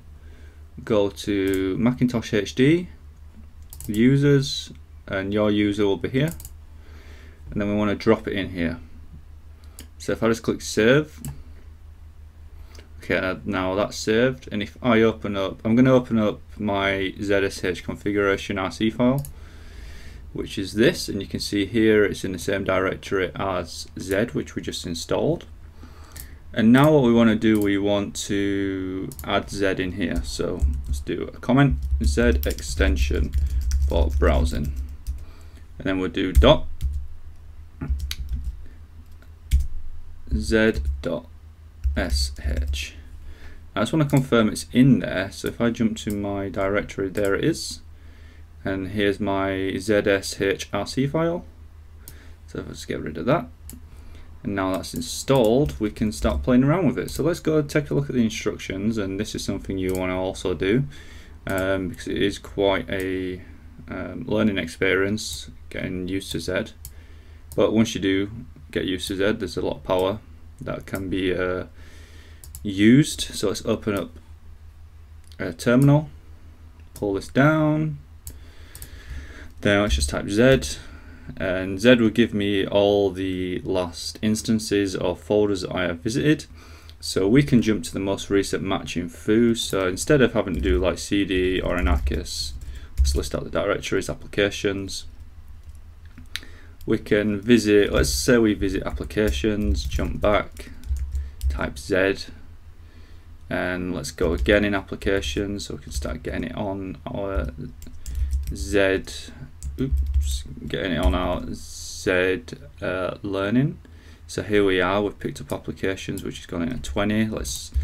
go to Macintosh HD users, and your user will be here, and then we want to drop it in here. So if I just click save, okay, now that's saved, and if I open up, I'm going to open up my zsh configuration RC file, which is this, and you can see here it's in the same directory as Z, which we just installed. And now what we want to do, we want to add Z in here. So let's do a comment, Z extension for browsing, and then we'll do dot z.sh. I just want to confirm it's in there, so if I jump to my directory, there it is, and here's my zshrc file. So let's get rid of that, and now that's installed, we can start playing around with it. So let's go take a look at the instructions, and this is something you want to also do because it is quite a learning experience getting used to Z. But once you do get used to Z, there's a lot of power that can be used. So let's open up a terminal, pull this down, then let's just type Z, and Z will give me all the last instances or folders that I have visited. So we can jump to the most recent matching foo. So instead of having to do like CD or an ACIS, let's list out the directories, applications. We can visit, let's say we visit applications, jump back, type Z, and let's go again in applications, so we can start getting it on our Z, getting it on our Z learning. So here we are, we've picked up applications, which has gone in at 20. I just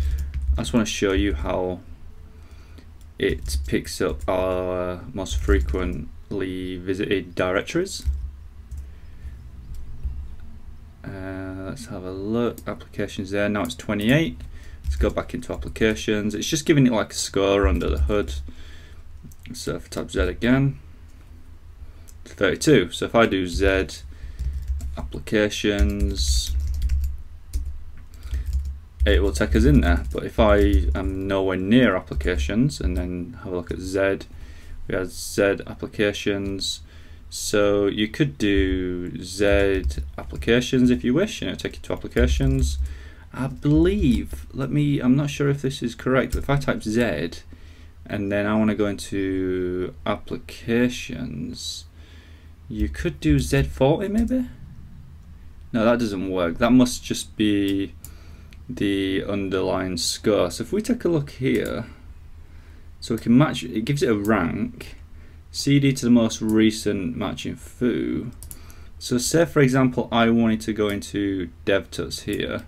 want to show you how it picks up our most frequently visited directories. Let's have a look, applications there, now it's 28. Let's go back into applications. It's just giving it like a score under the hood. So if I type Z again, it's 32. So if I do Z applications, it will take us in there. But if I am nowhere near applications and then have a look at Z, we have Z applications. So you could do Z applications if you wish, and it'll take you to applications. I believe, I'm not sure if this is correct, but if I type Z and then I want to go into applications, You could do Z40 maybe? No, that doesn't work. That must just be the underlying score. So if we take a look here, so we can match, it gives it a rank, CD to the most recent matching foo. So say for example I wanted to go into DevTuts here.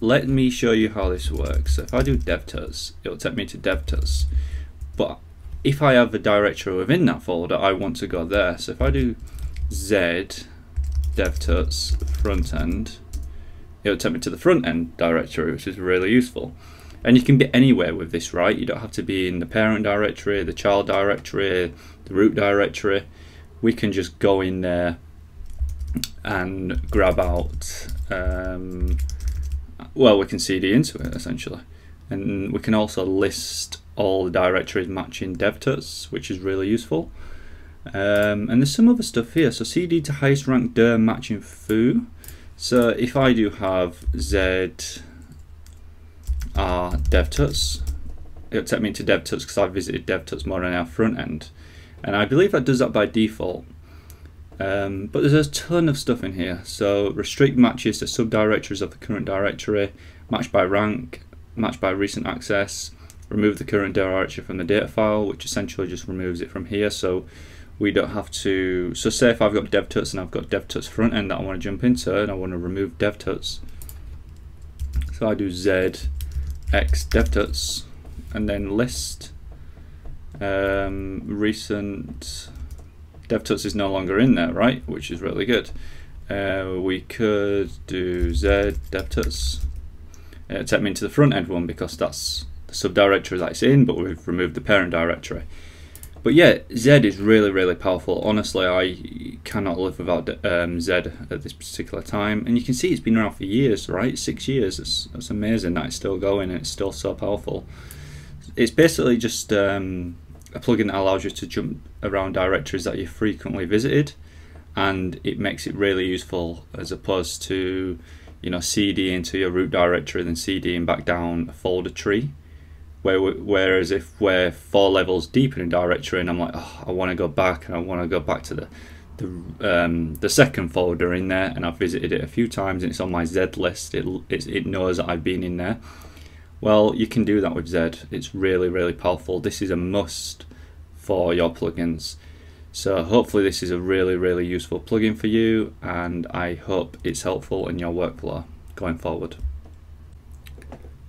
Let me show you how this works. So if I do DevTuts, it'll take me to DevTuts. But if I have a directory within that folder, I want to go there. So if I do Z DevTuts front end, it'll take me to the front end directory, which is really useful. And you can be anywhere with this, right? You don't have to be in the parent directory, the child directory, the root directory. We can just go in there and grab out, well, we can CD into it essentially. And we can also list all the directories matching DevTuts, which is really useful. And there's some other stuff here. So CD to highest rank dir matching foo. So if I do have zr DevTuts, it'll take me to DevTuts because I visited DevTuts more on our front end. And I believe that does that by default. But there's a ton of stuff in here. So restrict matches to subdirectories of the current directory, match by rank, match by recent access, remove the current directory from the data file, which essentially just removes it from here. So we don't have to, so say if I've got DevTuts and I've got DevTuts front end that I want to jump into and I want to remove DevTuts. So I do Z X DevTuts and then list recent DevTuts is no longer in there, right? Which is really good. We could do Z DevTuts. Take me into the front end one because that's the subdirectory that it's in, but we've removed the parent directory. But yeah, Z is really, really powerful. Honestly, I cannot live without Z at this particular time. And you can see it's been around for years, right? 6 years. It's amazing that it's still going and it's still so powerful. It's basically just a plugin that allows you to jump around directories that you frequently visited, and it makes it really useful as opposed to, you know, CD into your root directory then CDing back down a folder tree. Whereas if we're 4 levels deep in a directory and I'm like, oh, I want to go back and I want to go back to the second folder in there, and I've visited it a few times and it's on my Z list, it knows that I've been in there. Well, you can do that with Z. It's really, really powerful. This is a must for your plugins. So hopefully this is a really, really useful plugin for you, and I hope it's helpful in your workflow going forward.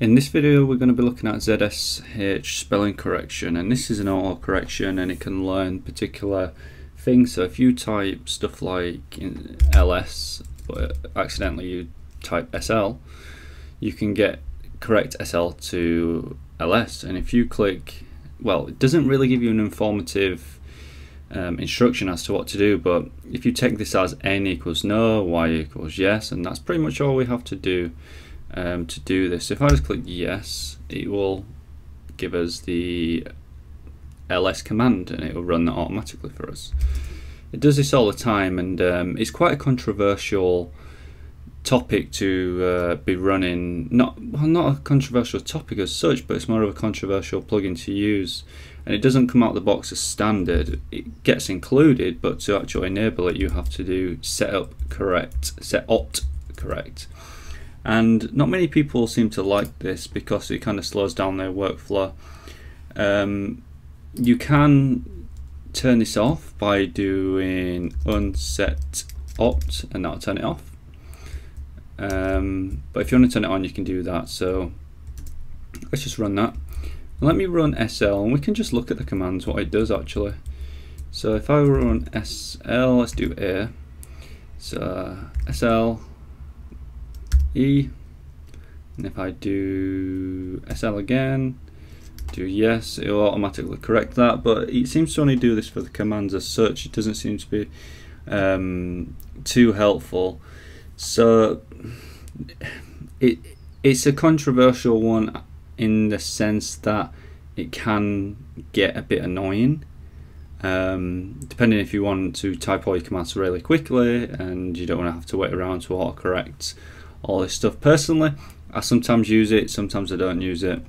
In this video we're going to be looking at ZSH spelling correction, and this is an auto correction and it can learn particular things. So if you type stuff like in LS but accidentally you type SL, you can get correct SL to LS, and if you click, well, it doesn't really give you an informative instruction as to what to do, but if you take this as N equals no, Y equals yes, and that's pretty much all we have to do this. If I just click yes, it will give us the ls command and it will run that automatically for us. It does this all the time, and it's quite a controversial topic to be running. Not a controversial topic as such, but it's more of a controversial plugin to use, and it doesn't come out the box as standard. It gets included, but to actually enable it you have to do setopt correct. And not many people seem to like this because it kind of slows down their workflow. You can turn this off by doing unset opt, and that'll turn it off. But if you want to turn it on, you can do that. So let's just run that. And let me run SL, and we can just look at the commands, what it does actually. So if I run SL, let's do A. So SL E, and if I do SL again, do yes, it will automatically correct that, but it seems to only do this for the commands as such. It doesn't seem to be too helpful. So it's a controversial one in the sense that it can get a bit annoying, depending if you want to type all your commands really quickly and you don't want to have to wait around to autocorrect all this stuff. Personally, I sometimes use it, sometimes I don't use it.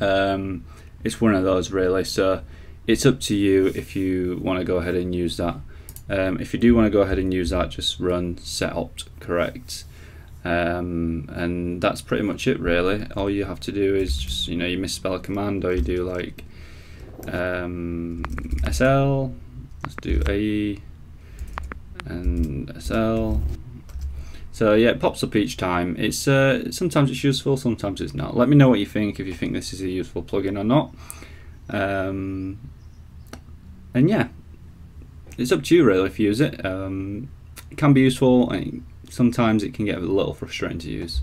It's one of those really. So it's up to you if you want to go ahead and use that. If you do want to go ahead and use that, just run setopt correct, and that's pretty much it really. All you have to do is just, you know, you misspell a command, or you do like SL, let's do AE and SL. So yeah, it pops up each time. It's sometimes it's useful, sometimes it's not. Let me know what you think, if you think this is a useful plugin or not. And yeah, it's up to you really if you use it. It can be useful, and sometimes it can get a little frustrating to use.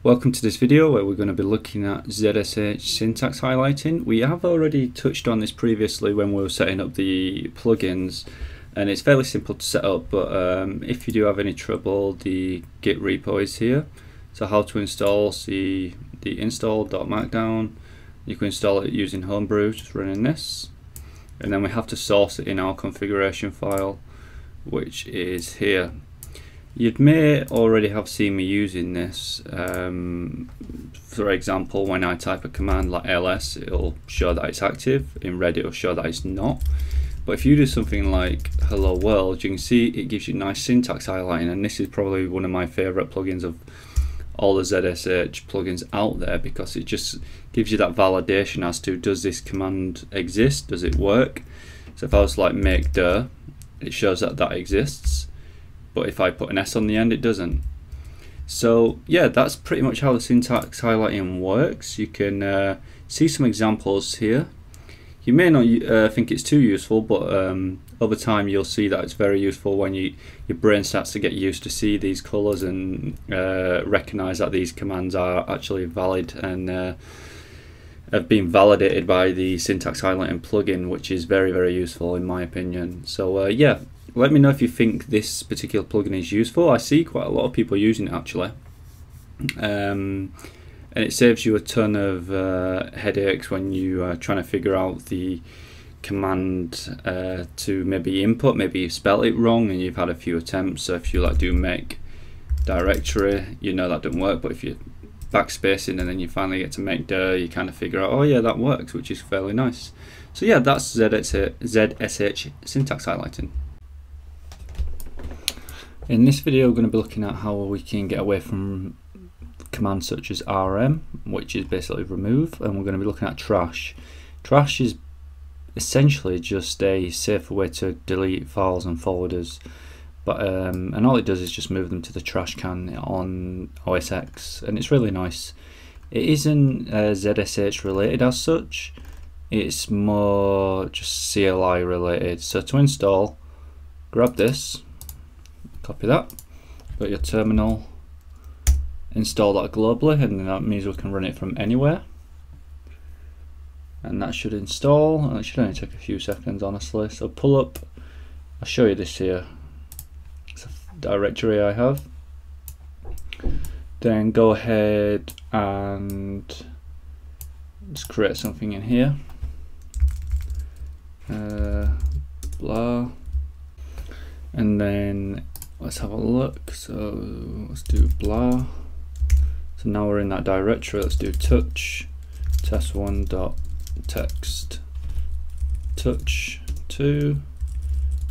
Welcome to this video where we're going to be looking at ZSH syntax highlighting. We have already touched on this previously when we were setting up the plugins, and it's fairly simple to set up, but if you do have any trouble, the Git repo is here. So how to install, see the install.markdown. You can install it using Homebrew, just running this. And then we have to source it in our configuration file, which is here. You may already have seen me using this. For example, when I type a command like ls, it'll show that it's active. In red, it'll show that it's not. But if you do something like hello world, you can see it gives you nice syntax highlighting, and this is probably one of my favorite plugins of all the ZSH plugins out there, because it just gives you that validation as to, does this command exist, does it work? So if I was like make dir, it shows that that exists, but if I put an s on the end, it doesn't. So yeah, that's pretty much how the syntax highlighting works. You can see some examples here. You may not think it's too useful, but over time you'll see that it's very useful when your brain starts to get used to see these colors and recognize that these commands are actually valid and have been validated by the syntax highlighting plugin, which is very, very useful in my opinion. So yeah, let me know if you think this particular plugin is useful. I see quite a lot of people using it actually. And it saves you a ton of headaches when you are trying to figure out the command to maybe input. Maybe you spelled it wrong and you've had a few attempts. So if you like do make directory, you know that doesn't work. But if you're backspacing and then you finally get to make dir, you kind of figure out, oh yeah, that works, which is fairly nice. So yeah, that's ZSH syntax highlighting. In this video, we're going to be looking at how we can get away from commands such as rm, which is basically remove, and we're going to be looking at trash. Trash is essentially just a safer way to delete files and folders, but and all it does is just move them to the trash can on OS X, and it's really nice. It isn't ZSH related as such, it's more just CLI related. So to install, grab this, copy that, go to your terminal, install that globally, and that means we can run it from anywhere, and that should install, and it should only take a few seconds honestly. So pull up, I'll show you this here, it's a directory I have. Then go ahead and just create something in here, blah, and then let's have a look. So let's do blah. So now we're in that directory. Let's do touch test1.text, touch2,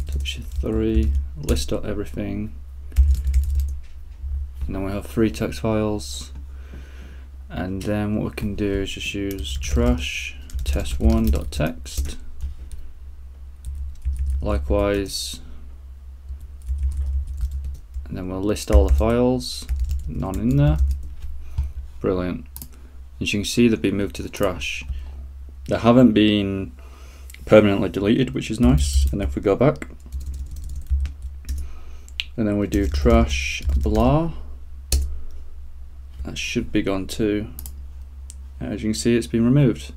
touch3, list.everything, and then we have 3 text files. And then what we can do is just use trash test1.text, likewise, and then we'll list all the files, none in there. Brilliant. As you can see, they've been moved to the trash. They haven't been permanently deleted, which is nice. And then if we go back, and then we do trash blah, that should be gone too. As you can see, it's been removed.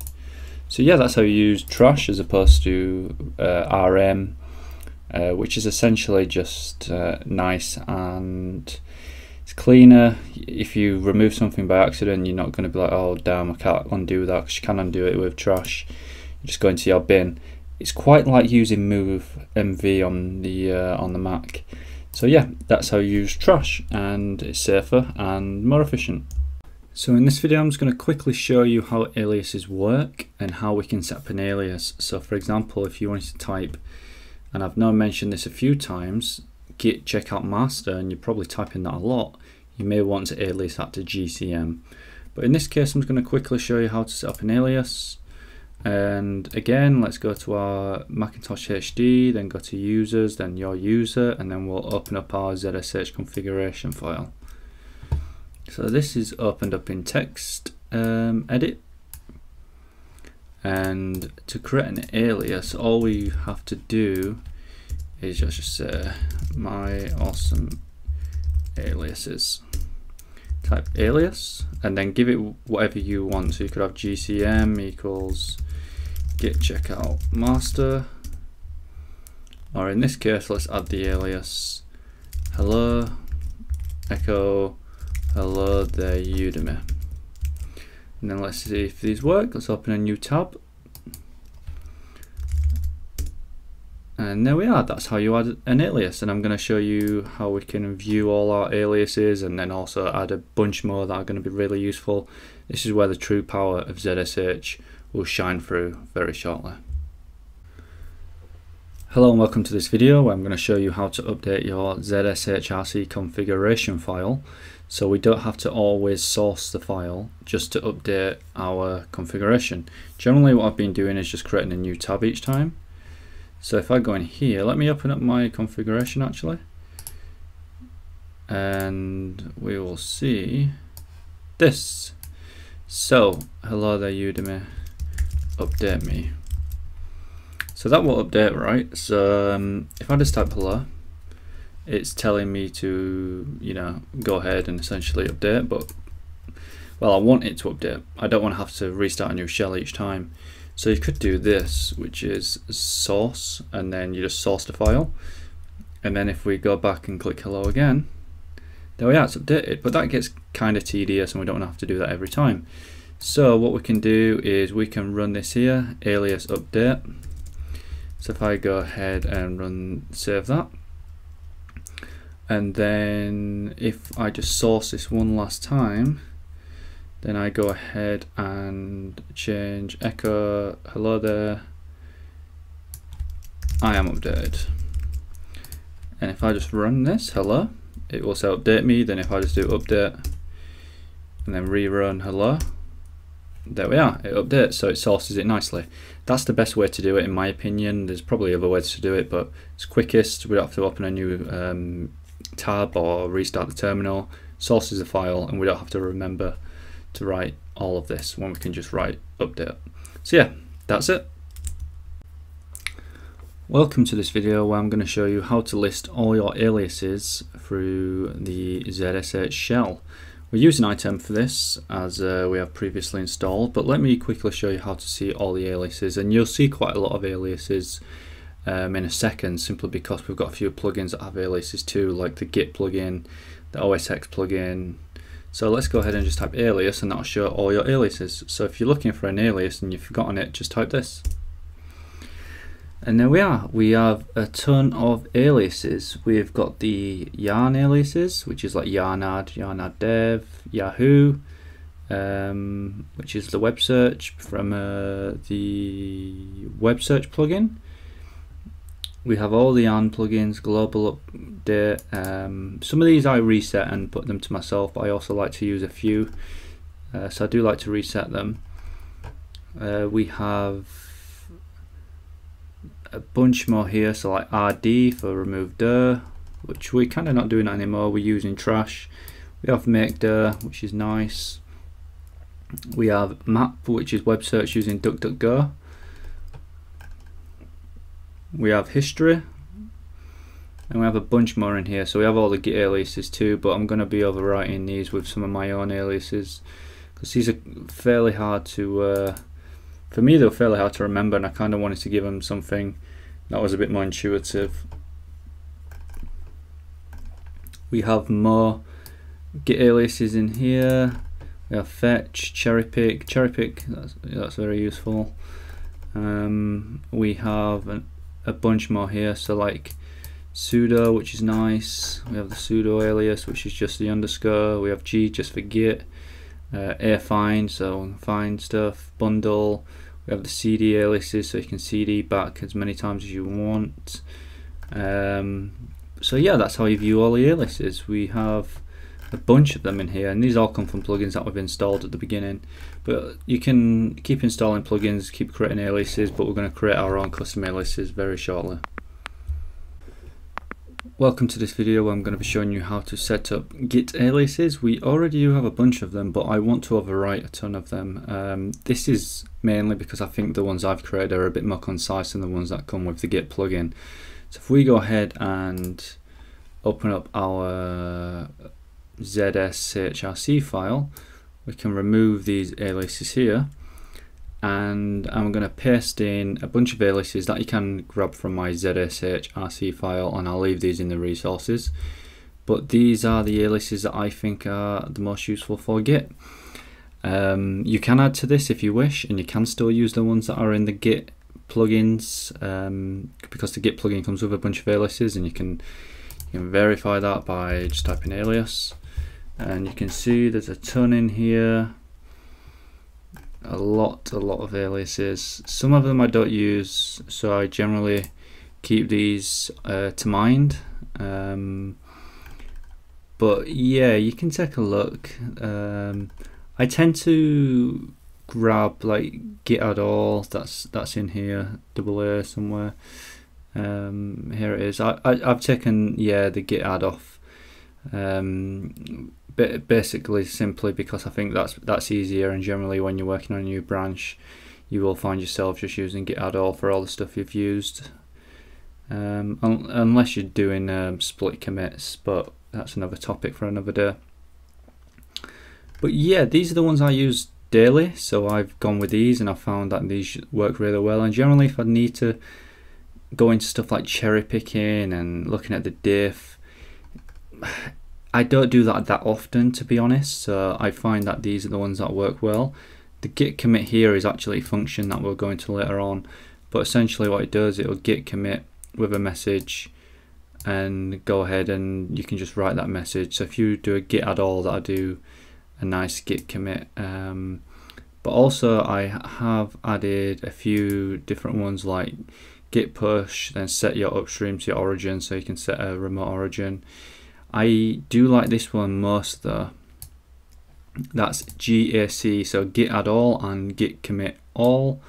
So yeah, that's how you use trash as opposed to rm, which is essentially just nice and it's cleaner. If you remove something by accident, you're not going to be like, oh damn, I can't undo that, because you can undo it with trash. You just go into your bin. It's quite like using move mv on the Mac. So yeah, that's how you use trash, and it's safer and more efficient. So in this video I'm just going to quickly show you how aliases work and how we can set up an alias. So for example, if you wanted to type, and I've now mentioned this a few times, git checkout master, and you're probably typing that a lot, you may want to alias that to GCM. But in this case I'm just going to quickly show you how to set up an alias. And again, let's go to our Macintosh HD, then go to users, then your user, and then we'll open up our zsh configuration file. So this is opened up in text edit, and to create an alias all we have to do is just say my awesome aliases, type alias and then give it whatever you want. So you could have GCM equals git checkout master, or in this case let's add the alias hello echo hello there Udemy, and then let's see if these work. Let's open a new tab, and there we are. That's how you add an alias, and I'm going to show you how we can view all our aliases and then also add a bunch more that are going to be really useful. This is where the true power of ZSH will shine through very shortly. Hello and welcome to this video where I'm going to show you how to update your zshrc configuration file, so we don't have to always source the file just to update our configuration. Generally what I've been doing is just creating a new tab each time. So if I go in here, let me open up my configuration actually, and we will see this. So hello there Udemy, update me. So that will update, right? So if I just type hello, it's telling me to, go ahead and essentially update, but well, I want it to update. I don't want to have to restart a new shell each time. So you could do this, which is source, and then you just source the file. And then if we go back and click hello again, there we are, it's updated, but that gets kind of tedious and we don't have to do that every time. So what we can do is we can run this here, alias update. So if I go ahead and save that, and then if I just source this one last time, then I go ahead and change echo hello there, I am updated. And if I just run this hello, it will say update me. Then if I just do update and then rerun hello, there we are, it updates, so it sources it nicely. That's the best way to do it in my opinion. There's probably other ways to do it, but it's quickest. We don't have to open a new tab or restart the terminal. Sources the file and we don't have to remember to write all of this when we can just write update. So yeah, that's it. Welcome to this video where I'm going to show you how to list all your aliases through the ZSH shell. We're using iTerm for this as we have previously installed, but let me quickly show you how to see all the aliases, and you'll see quite a lot of aliases in a second, simply because we've got a few plugins that have aliases too, like the Git plugin, the OSX plugin. So let's go ahead and just type alias and that'll show all your aliases. So if you're looking for an alias and you've forgotten it, just type this. And there we are, we have a ton of aliases. We've got the yarn aliases, which is like yarnad, yarnad dev, Yahoo, which is the web search from the web search plugin. We have all the yarn plugins, global update. Some of these I reset and put them to myself, but I also like to use a few, so I do like to reset them. We have a bunch more here, so like RD for remove dir, which we're kind of not doing anymore, we're using trash. We have make dir, which is nice. We have map, which is web search using DuckDuckGo. We have history, and we have a bunch more in here. So we have all the Git aliases too, but I'm going to be overwriting these with some of my own aliases because these are fairly hard to for me, they were fairly hard to remember, and I kind of wanted to give them something that was a bit more intuitive. We have more Git aliases in here. We have fetch, cherry pick, that's very useful. We have a bunch more here, so like sudo, which is nice. We have the sudo alias, which is just the underscore. We have G just for Git. find, so find stuff, bundle. We have the CD aliases, so you can CD back as many times as you want. So yeah, that's how you view all the aliases. We have a bunch of them in here, and these all come from plugins that we've installed at the beginning. But you can keep installing plugins, keep creating aliases, but we're going to create our own custom aliases very shortly. Welcome to this video where I'm going to be showing you how to set up Git aliases. We already do have a bunch of them, but I want to overwrite a ton of them. This is mainly because I think the ones I've created are a bit more concise than the ones that come with the Git plugin. So if we go ahead and open up our zshrc file, we can remove these aliases here, and I'm going to paste in a bunch of aliases that you can grab from my zshrc file, and I'll leave these in the resources. But these are the aliases that I think are the most useful for Git. You can add to this if you wish, and you can still use the ones that are in the Git plugins, because the Git plugin comes with a bunch of aliases, and you can verify that by just typing alias, and you can see there's a ton in here. A lot of aliases. Some of them I don't use, so I generally keep these to mind. But yeah, you can take a look. I tend to grab like git add all. That's in here, AA somewhere. Here it is. I've taken the git add off. Basically simply because I think that's easier, and generally when you're working on a new branch you will find yourself just using git add all for all the stuff you've used, unless you're doing split commits, but that's another topic for another day. But yeah, these are the ones I use daily, so I've gone with these, and I found that these work really well. And generally if I need to go into stuff like cherry picking and looking at the diff, I don't do that often, to be honest, so I find that these are the ones that work well. The git commit here is actually a function that we'll go into later on, but essentially what it does, it'll git commit with a message and go ahead and you can just write that message. So if you do a git add all, that'll do a nice git commit. But also I have added a few different ones like git push, then set your upstream to your origin, so you can set a remote origin. I do like this one most though. That's GAC, so git add all and git commit all,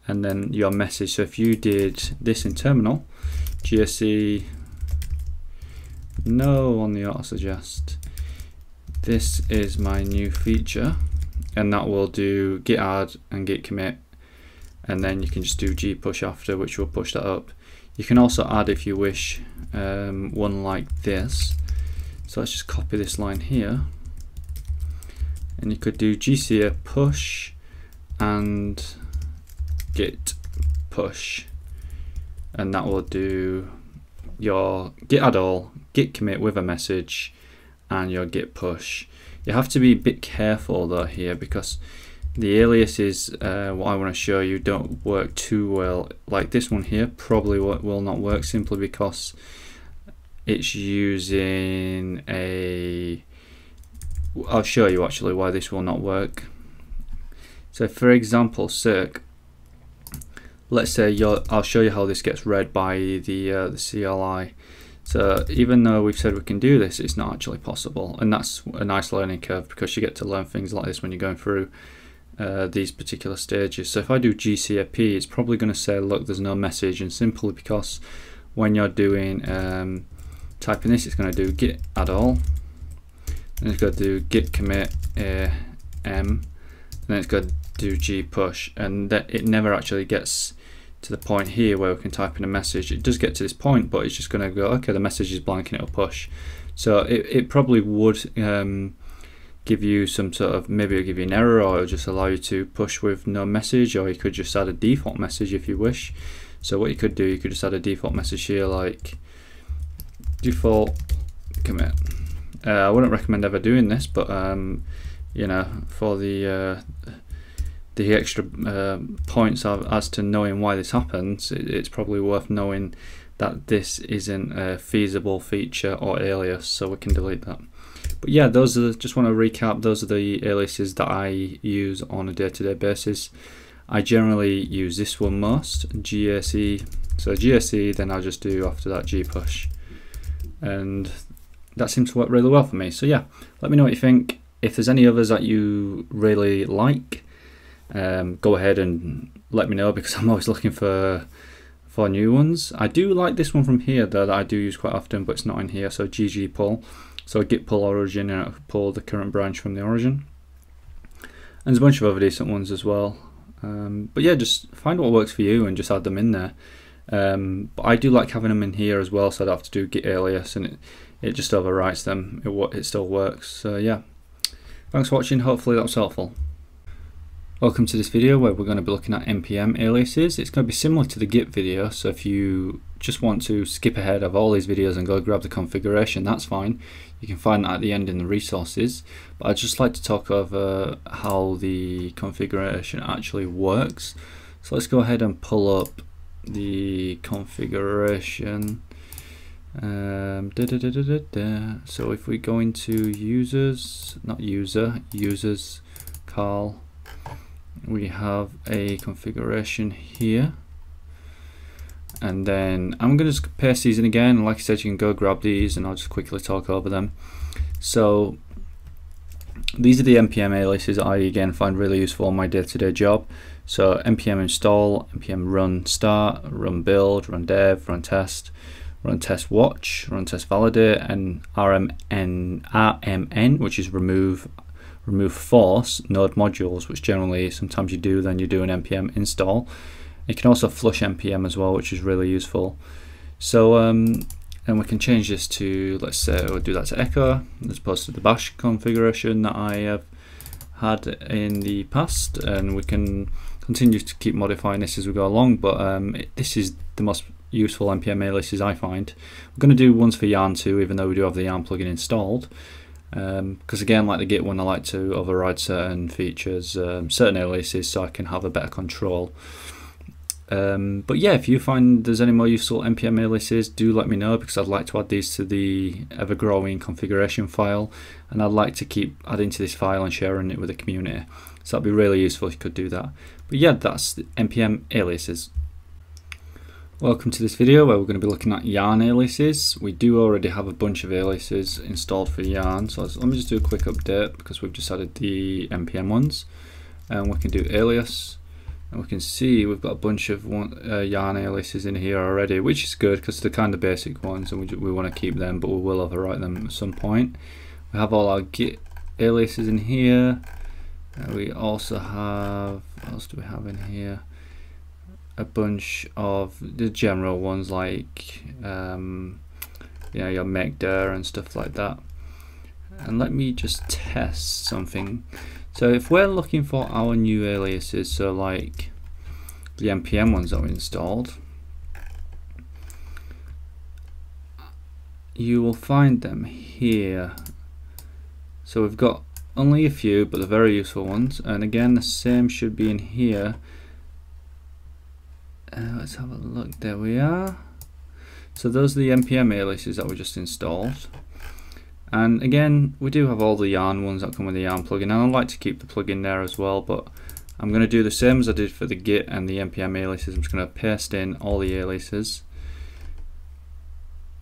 and then your message. So if you did this in terminal, GAC no on the auto suggest, this is my new feature, and that will do git add and git commit, and then you can just do g push after, which will push that up. You can also add, if you wish, one like this. So let's just copy this line here, and you could do gc push and git push, and that will do your git add all, git commit with a message, and your git push. You have to be a bit careful though here, because the aliases what I want to show you don't work too well. Like this one here probably will not work, simply because it's using a, I'll show you actually why this will not work. So for example, circ, let's say I'll show you how this gets read by the CLI. So even though we've said we can do this, it's not actually possible, and that's a nice learning curve, because you get to learn things like this when you're going through these particular stages. So if I do gcap, it's probably going to say, look, there's no message, and simply because when you're doing typing this, it's going to do git add all, and it's going to do git commit m, and then it's going to do g push, and that it never actually gets to the point here where we can type in a message. It does get to this point, but it's just going to go, okay, the message is blank, and it'll push. So it probably would give you some sort of, maybe it'll give you an error, or it'll just allow you to push with no message, or you could just add a default message if you wish. So what you could do, you could just add a default message here like default commit. I wouldn't recommend ever doing this, but you know, for the extra points as to knowing why this happens, it's probably worth knowing that this isn't a feasible feature or alias, so we can delete that. But yeah, those are, just want to recap, those are the aliases that I use on a day-to-day basis. I generally use this one most, GSE. So GSE, then I'll just do after that gpush, and that seems to work really well for me. So yeah, let me know what you think. If there's any others that you really like, go ahead and let me know, because I'm always looking for new ones. I do like this one from here though, that I do use quite often, but it's not in here. So gg pull, so git pull origin, and it'll pull the current branch from the origin. And there's a bunch of other decent ones as well. But yeah, just find what works for you and just add them in there. But I do like having them in here as well, so I don't have to do git alias, and it just overwrites them. It still works. So yeah, thanks for watching. Hopefully that was helpful. Welcome to this video where we're going to be looking at npm aliases. It's going to be similar to the git video, so if you just want to skip ahead of all these videos and go grab the configuration, that's fine. You can find that at the end in the resources. But I'd just like to talk over how the configuration actually works. So let's go ahead and pull up the configuration. So if we go into users, users, Carl, we have a configuration here, and then I'm going to just paste these in again. Like I said, you can go grab these and I'll just quickly talk over them. So these are the npm aliases I again find really useful on my day-to-day job. So npm install, npm run start, run build, run dev, run test watch, run test validate, and rmn, which is remove force node modules, which generally sometimes you do, then you do an npm install. You can also flush npm as well, which is really useful. So and we can change this to, let's say we'll do that to echo as opposed to the bash configuration that I have had in the past, and we can continue to keep modifying this as we go along. But this is the most useful npm aliases I find. We're going to do ones for yarn too, even though we do have the yarn plugin installed. Because again, like the git one, I like to override certain features, certain aliases, so I can have a better control. But yeah, if you find there's any more useful npm aliases, do let me know, because I'd like to add these to the ever-growing configuration file, and I'd like to keep adding to this file and sharing it with the community. So that'd be really useful if you could do that. But yeah, that's the npm aliases. Welcome to this video where we're going to be looking at yarn aliases. We do already have a bunch of aliases installed for yarn, so let me just do a quick update, because we've just added the npm ones, and we can do alias, and we can see we've got a bunch of yarn aliases in here already, which is good because they're kind of basic ones, and we want to keep them, but we will overwrite them at some point. We have all our git aliases in here. We also have, what else do we have in here? A bunch of the general ones, like you know, your mekdir and stuff like that. And let me just test something. So if we're looking for our new aliases, so like the npm ones that we installed, you will find them here. So we've got only a few, but they're very useful ones, and again the same should be in here. Let's have a look. There we are. So those are the npm aliases that we just installed, and again we do have all the yarn ones that come with the yarn plugin, and I like to keep the plugin there as well, but I'm going to do the same as I did for the git and the npm aliases. I'm just going to paste in all the aliases.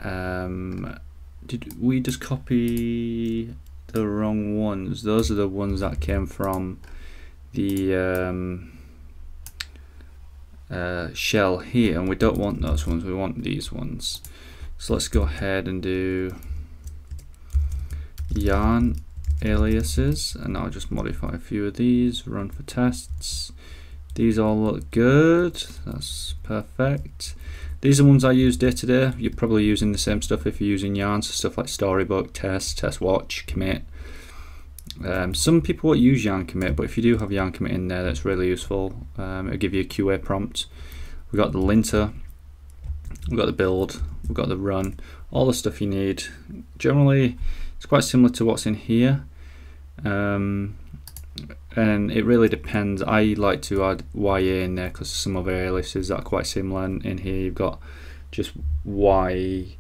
Did we just copy the wrong ones? Those are the ones that came from the shell here, and we don't want those ones, we want these ones. So let's go ahead and do yarn aliases, and I'll just modify a few of these, run for tests. These all look good, that's perfect. These are ones I use day to day. You're probably using the same stuff if you're using yarn, so stuff like storybook, test watch, commit. Some people won't use yarn commit, but if you do have yarn commit in there, that's really useful. It'll give you a QA prompt. We've got the linter, we've got the build, we've got the run, all the stuff you need. Generally it's quite similar to what's in here, and it really depends. I like to add YA in there because some other aliases that are quite similar, and in here you've got just Y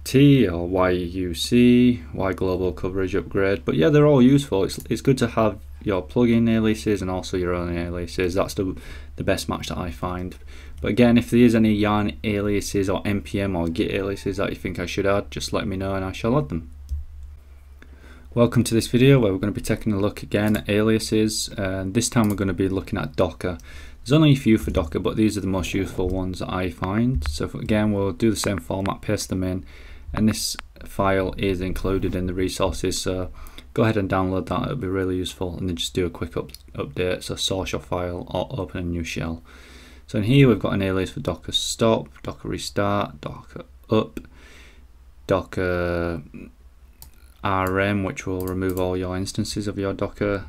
T or YUC, Y global coverage upgrade. But yeah, they're all useful. It's good to have your plugin aliases and also your own aliases. That's the best match that I find. But again, if there is any yarn aliases or npm or git aliases that you think I should add, just let me know and I shall add them. Welcome to this video where we're going to be taking a look again at aliases, and this time we're going to be looking at Docker. There's only a few for Docker, but these are the most useful ones that I find. So again, we'll do the same format, paste them in, and this file is included in the resources, so go ahead and download that, it'll be really useful, and then just do a quick update, so source your file or open a new shell. So in here we've got an alias for Docker stop, Docker restart, Docker up, Docker rm, which will remove all your instances of your Docker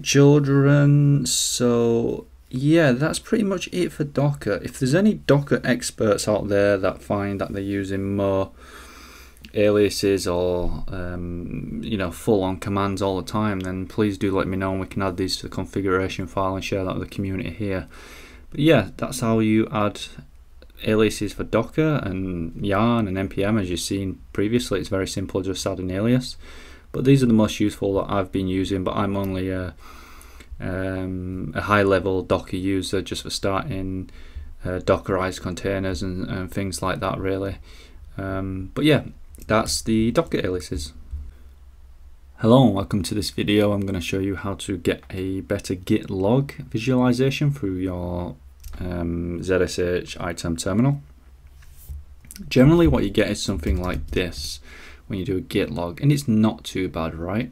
children. So yeah, that's pretty much it for Docker. If there's any Docker experts out there that find that they're using more aliases or you know, full-on commands all the time, then please do let me know and we can add these to the configuration file and share that with the community here. But yeah, that's how you add aliases for Docker and yarn and npm. As you've seen previously, it's very simple, just add an alias. But these are the most useful that I've been using, but I'm only a high-level Docker user just for starting Dockerized containers and things like that, really. But yeah, that's the Docker aliases. Hello and welcome to this video. I'm going to show you how to get a better Git log visualization through your zsh iTerm terminal. Generally what you get is something like this when you do a Git log, and it's not too bad, right?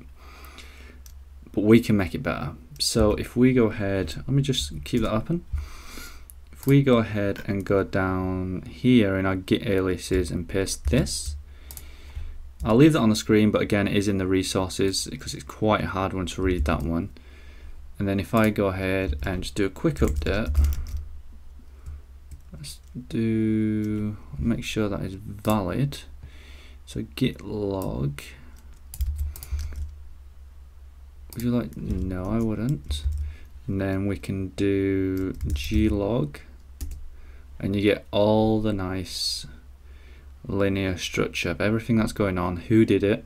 But we can make it better. So if we go ahead, let me just keep that open. If we go ahead and go down here in our Git aliases and paste this, I'll leave that on the screen, but again, it is in the resources because it's quite a hard one to read, that one. And then if I go ahead and just do a quick update, let's make sure that is valid. So git log, would you like, no I wouldn't. And then we can do glog, and you get all the nice linear structure of everything that's going on, who did it.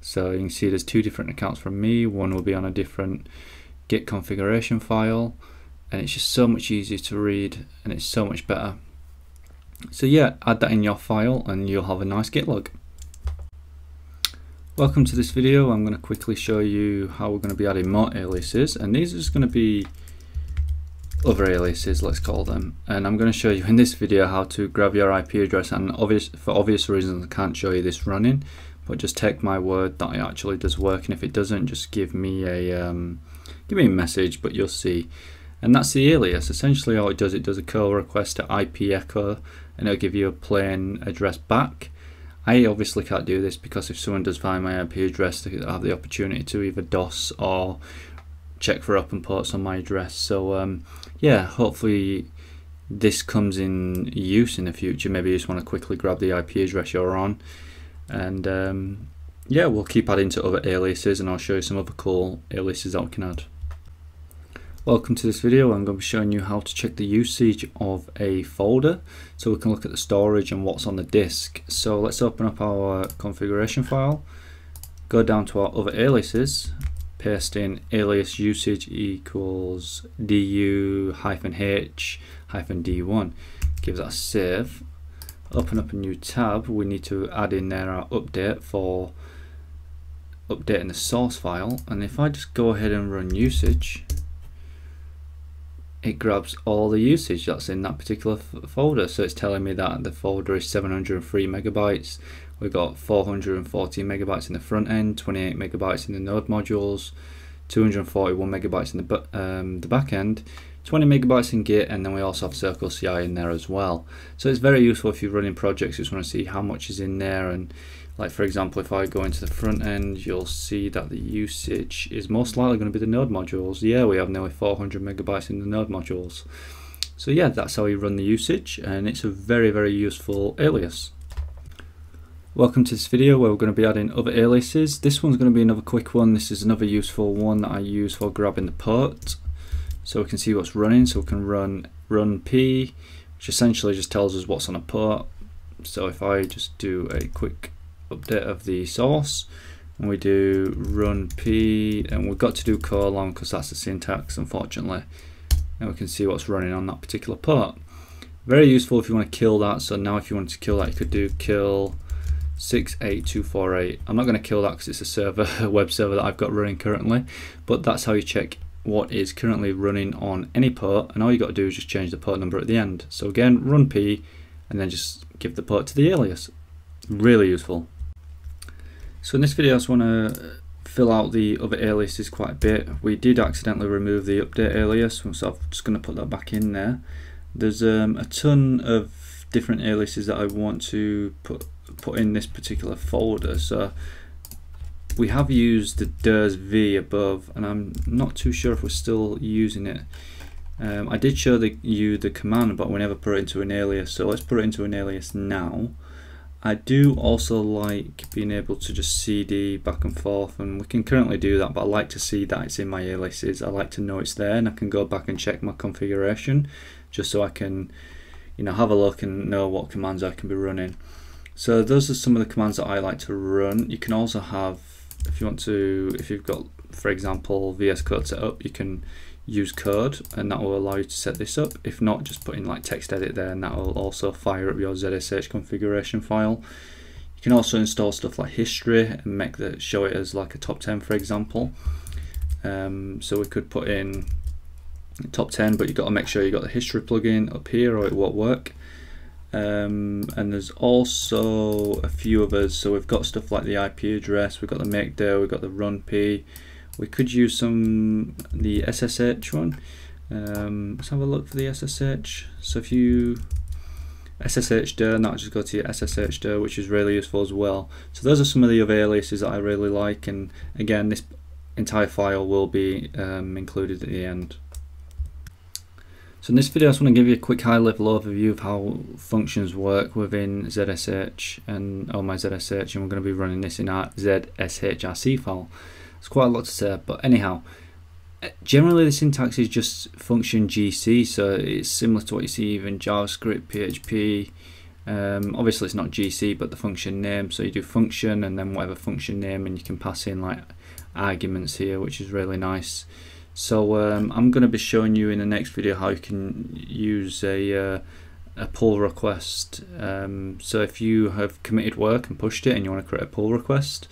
So you can see there's two different accounts from me, one will be on a different Git configuration file, and it's just so much easier to read and it's so much better. So yeah, add that in your file and you'll have a nice Git log. Welcome to this video. I'm going to quickly show you how we're going to be adding more aliases, and these are just going to be other aliases, let's call them, and I'm going to show you in this video how to grab your IP address, and for obvious reasons I can't show you this running, but just take my word that it actually does work, and if it doesn't, just give me a message, but you'll see. And that's the alias. Essentially all it does a call request to IP echo, and it'll give you a plain address back. I obviously can't do this because if someone does find my IP address, they have the opportunity to either DOS or check for open ports on my address. So yeah, hopefully this comes in use in the future. Maybe you just want to quickly grab the IP address you're on, and yeah, we'll keep adding to other aliases, and I'll show you some other cool aliases that we can add. Welcome to this video. I'm going to be showing you how to check the usage of a folder so we can look at the storage and what's on the disk. So let's open up our configuration file, go down to our other aliases, paste in alias usage equals du-h-d1, give that a save, open up a new tab. We need to add in there our update for updating the source file, and if I just go ahead and run usage, it grabs all the usage that's in that particular folder. So it's telling me that the folder is 703 megabytes. We've got 440 megabytes in the front end, 28 megabytes in the node modules, 241 megabytes in the back end, 20 megabytes in Git, and then we also have Circle CI in there as well. So it's very useful if you're running projects, you just want to see how much is in there. And like for example, if I go into the front end, you'll see that the usage is most likely going to be the node modules. Yeah, we have nearly 400 megabytes in the node modules. So yeah, that's how you run the usage, and it's a very, very useful alias. Welcome to this video where we're going to be adding other aliases. This one's going to be another quick one. This is another useful one that I use for grabbing the port, so we can see what's running. So we can run p, which essentially just tells us what's on a port. So if I just do a quick update of the source, and we do run p, and we've got to do colon because that's the syntax, unfortunately, and we can see what's running on that particular port. Very useful if you want to kill that. So now if you wanted to kill that, you could do kill 68248. I'm not going to kill that because it's a server, a web server that I've got running currently, but that's how you check what is currently running on any port, and all you got to do is just change the port number at the end. So again, run p, and then just give the port to the alias. Really useful. So in this video I just want to fill out the other aliases quite a bit. We did accidentally remove the update alias, so I'm just going to put that back in there. There's a ton of different aliases that I want to put in this particular folder. So we have used the DIRS V above, and I'm not too sure if we're still using it. I did show you the command, but we never put it into an alias, so let's put it into an alias now. I do also like being able to just CD back and forth, and we can currently do that, but I like to see that it's in my aliases. I like to know it's there, and I can go back and check my configuration just so I can, you know, have a look and know what commands I can be running. So those are some of the commands that I like to run. You can also have, if you want to, if you've got, for example, VS Code set up, you can use code, and that will allow you to set this up. If not, just put in like text edit there, and that will also fire up your zsh configuration file. You can also install stuff like history and show it as like a top 10, for example. So we could put in top 10, but you've got to make sure you got the history plugin up here or it won't work. And there's also a few others. So we've got stuff like the IP address, we've got the make dir, we've got the run p. We could use the SSH one. Let's have a look for the SSH. So if you SSH dir, and that'll just go to your SSH dir, which is really useful as well. So those are some of the other aliases that I really like, and again, this entire file will be included at the end. So in this video I just want to give you a quick high level overview of how functions work within ZSH and Oh My ZSH, and we're going to be running this in our zshrc file. It's quite a lot to say, but anyhow, generally the syntax is just function GC, so it's similar to what you see even JavaScript, PHP. Obviously it's not GC, but the function name, so you do function and then whatever function name, and you can pass in like arguments here, which is really nice. So I'm going to be showing you in the next video how you can use a pull request. So if you have committed work and pushed it and you want to create a pull request,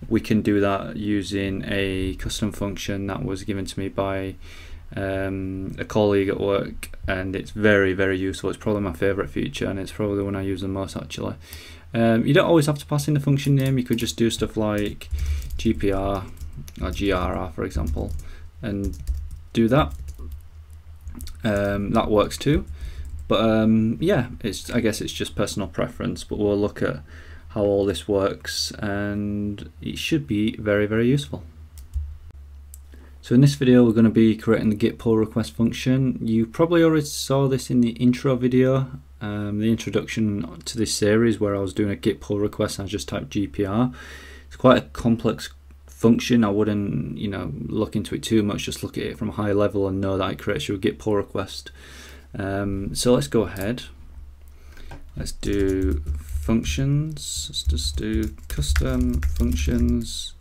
we can do that using a custom function that was given to me by a colleague at work, and it's very, very useful. It's probably my favorite feature, and it's probably the one I use the most actually. You don't always have to pass in the function name. You could just do stuff like GPR or GRR, for example, and do that. That works too, but yeah, I guess it's just personal preference, but we'll look at how all this works, and it should be very, very useful. So in this video we're going to be creating the git pull request function. You probably already saw this in the intro video, the introduction to this series, where I was doing a git pull request and I just typed GPR. It's quite a complex function. I wouldn't, you know, look into it too much, just look at it from a high level and know that it creates you a git pull request. So let's go ahead. Let's do functions. Let's just do custom functions.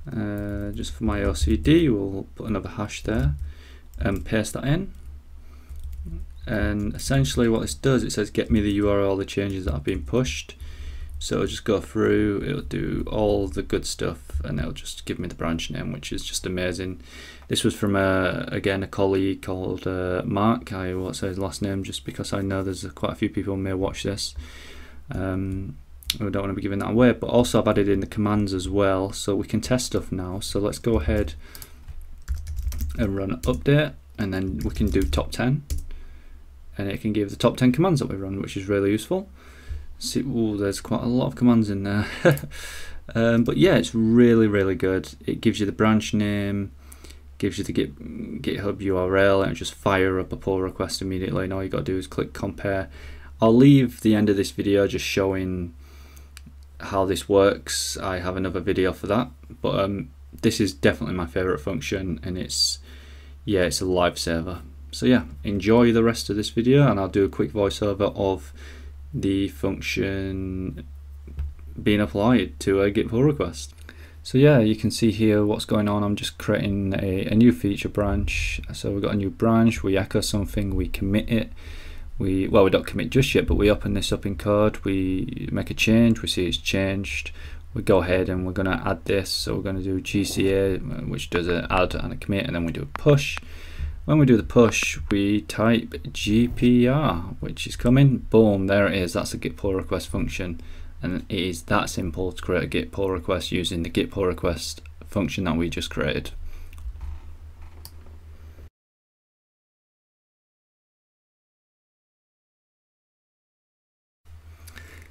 Just for my OCD, we'll put another hash there and paste that in. And essentially what this does, it says get me the URL of the changes that have been pushed. So it'll just go through, it'll do all the good stuff, and it'll just give me the branch name, which is just amazing. This was from again a colleague called Mark. I won't say his last name just because I know there's quite a few people who may watch this. I don't want to be giving that away, but also I've added in the commands as well, so we can test stuff now. So let's go ahead and run update, and then we can do top 10, and it can give the top 10 commands that we run, which is really useful. See, ooh, there's quite a lot of commands in there. But yeah, it's really, really good. It gives you the branch name, gives you the GitHub URL, and it'll just fire up a pull request immediately, and all you got to do is click compare. I'll leave the end of this video just showing how this works. I have another video for that, but this is definitely my favorite function, and it's a lifesaver. So yeah, enjoy the rest of this video, and I'll do a quick voiceover of the function being applied to a Git pull request. So yeah, you can see here what's going on. I'm just creating a new feature branch. So we've got a new branch, we echo something, we commit it. We don't commit just yet, but we open this up in code, we make a change, we see it's changed. We go ahead and we're going to add this. So we're going to do GCA, which does an add and a commit, and then we do a push. When we do the push, we type GPR, which is coming. Boom, there it is. That's a Git pull request function. And it is that simple to create a Git pull request using the Git pull request function that we just created.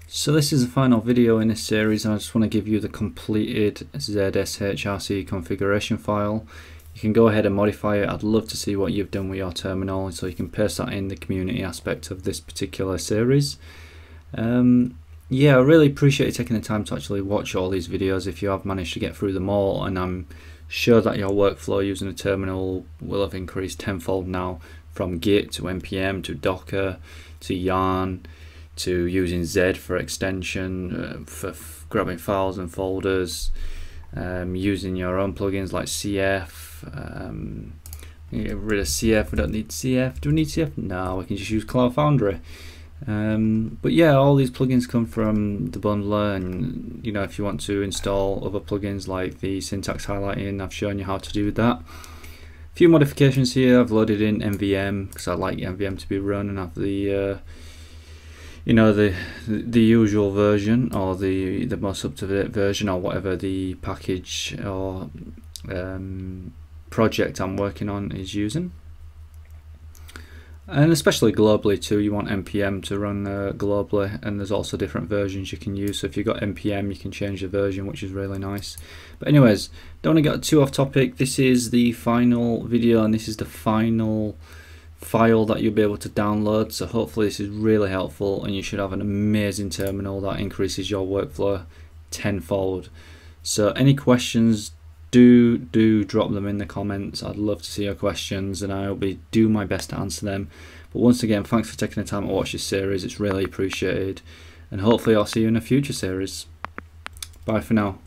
So this is the final video in this series, and I just want to give you the completed zshrc configuration file. You can go ahead and modify it. I'd love to see what you've done with your terminal, so you can paste that in the community aspect of this particular series. Yeah, I really appreciate you taking the time to actually watch all these videos if you have managed to get through them all, and I'm sure that your workflow using a terminal will have increased tenfold now, from Git to npm to Docker to Yarn to using Z for extension, for grabbing files and folders, using your own plugins like CF. Get rid of CF, we don't need CF. Do we need CF? No, we can just use Cloud Foundry. But yeah, all these plugins come from the bundler, and you know, if you want to install other plugins like the syntax highlighting, I've shown you how to do that. A few modifications here. I've loaded in NVM because I like NVM to be run and have the you know, the usual version, or the most up-to-date version, or whatever the package or project I'm working on is using. And especially globally too, you want npm to run globally, and there's also different versions you can use. So if you've got npm, you can change the version, which is really nice. But anyways, don't want to get too off topic. This is the final video, and this is the final file that you'll be able to download. So hopefully this is really helpful, and you should have an amazing terminal that increases your workflow tenfold. So any questions, do drop them in the comments. I'd love to see your questions, and I'll do my best to answer them. But once again, thanks for taking the time to watch this series. It's really appreciated, and hopefully I'll see you in a future series. Bye for now.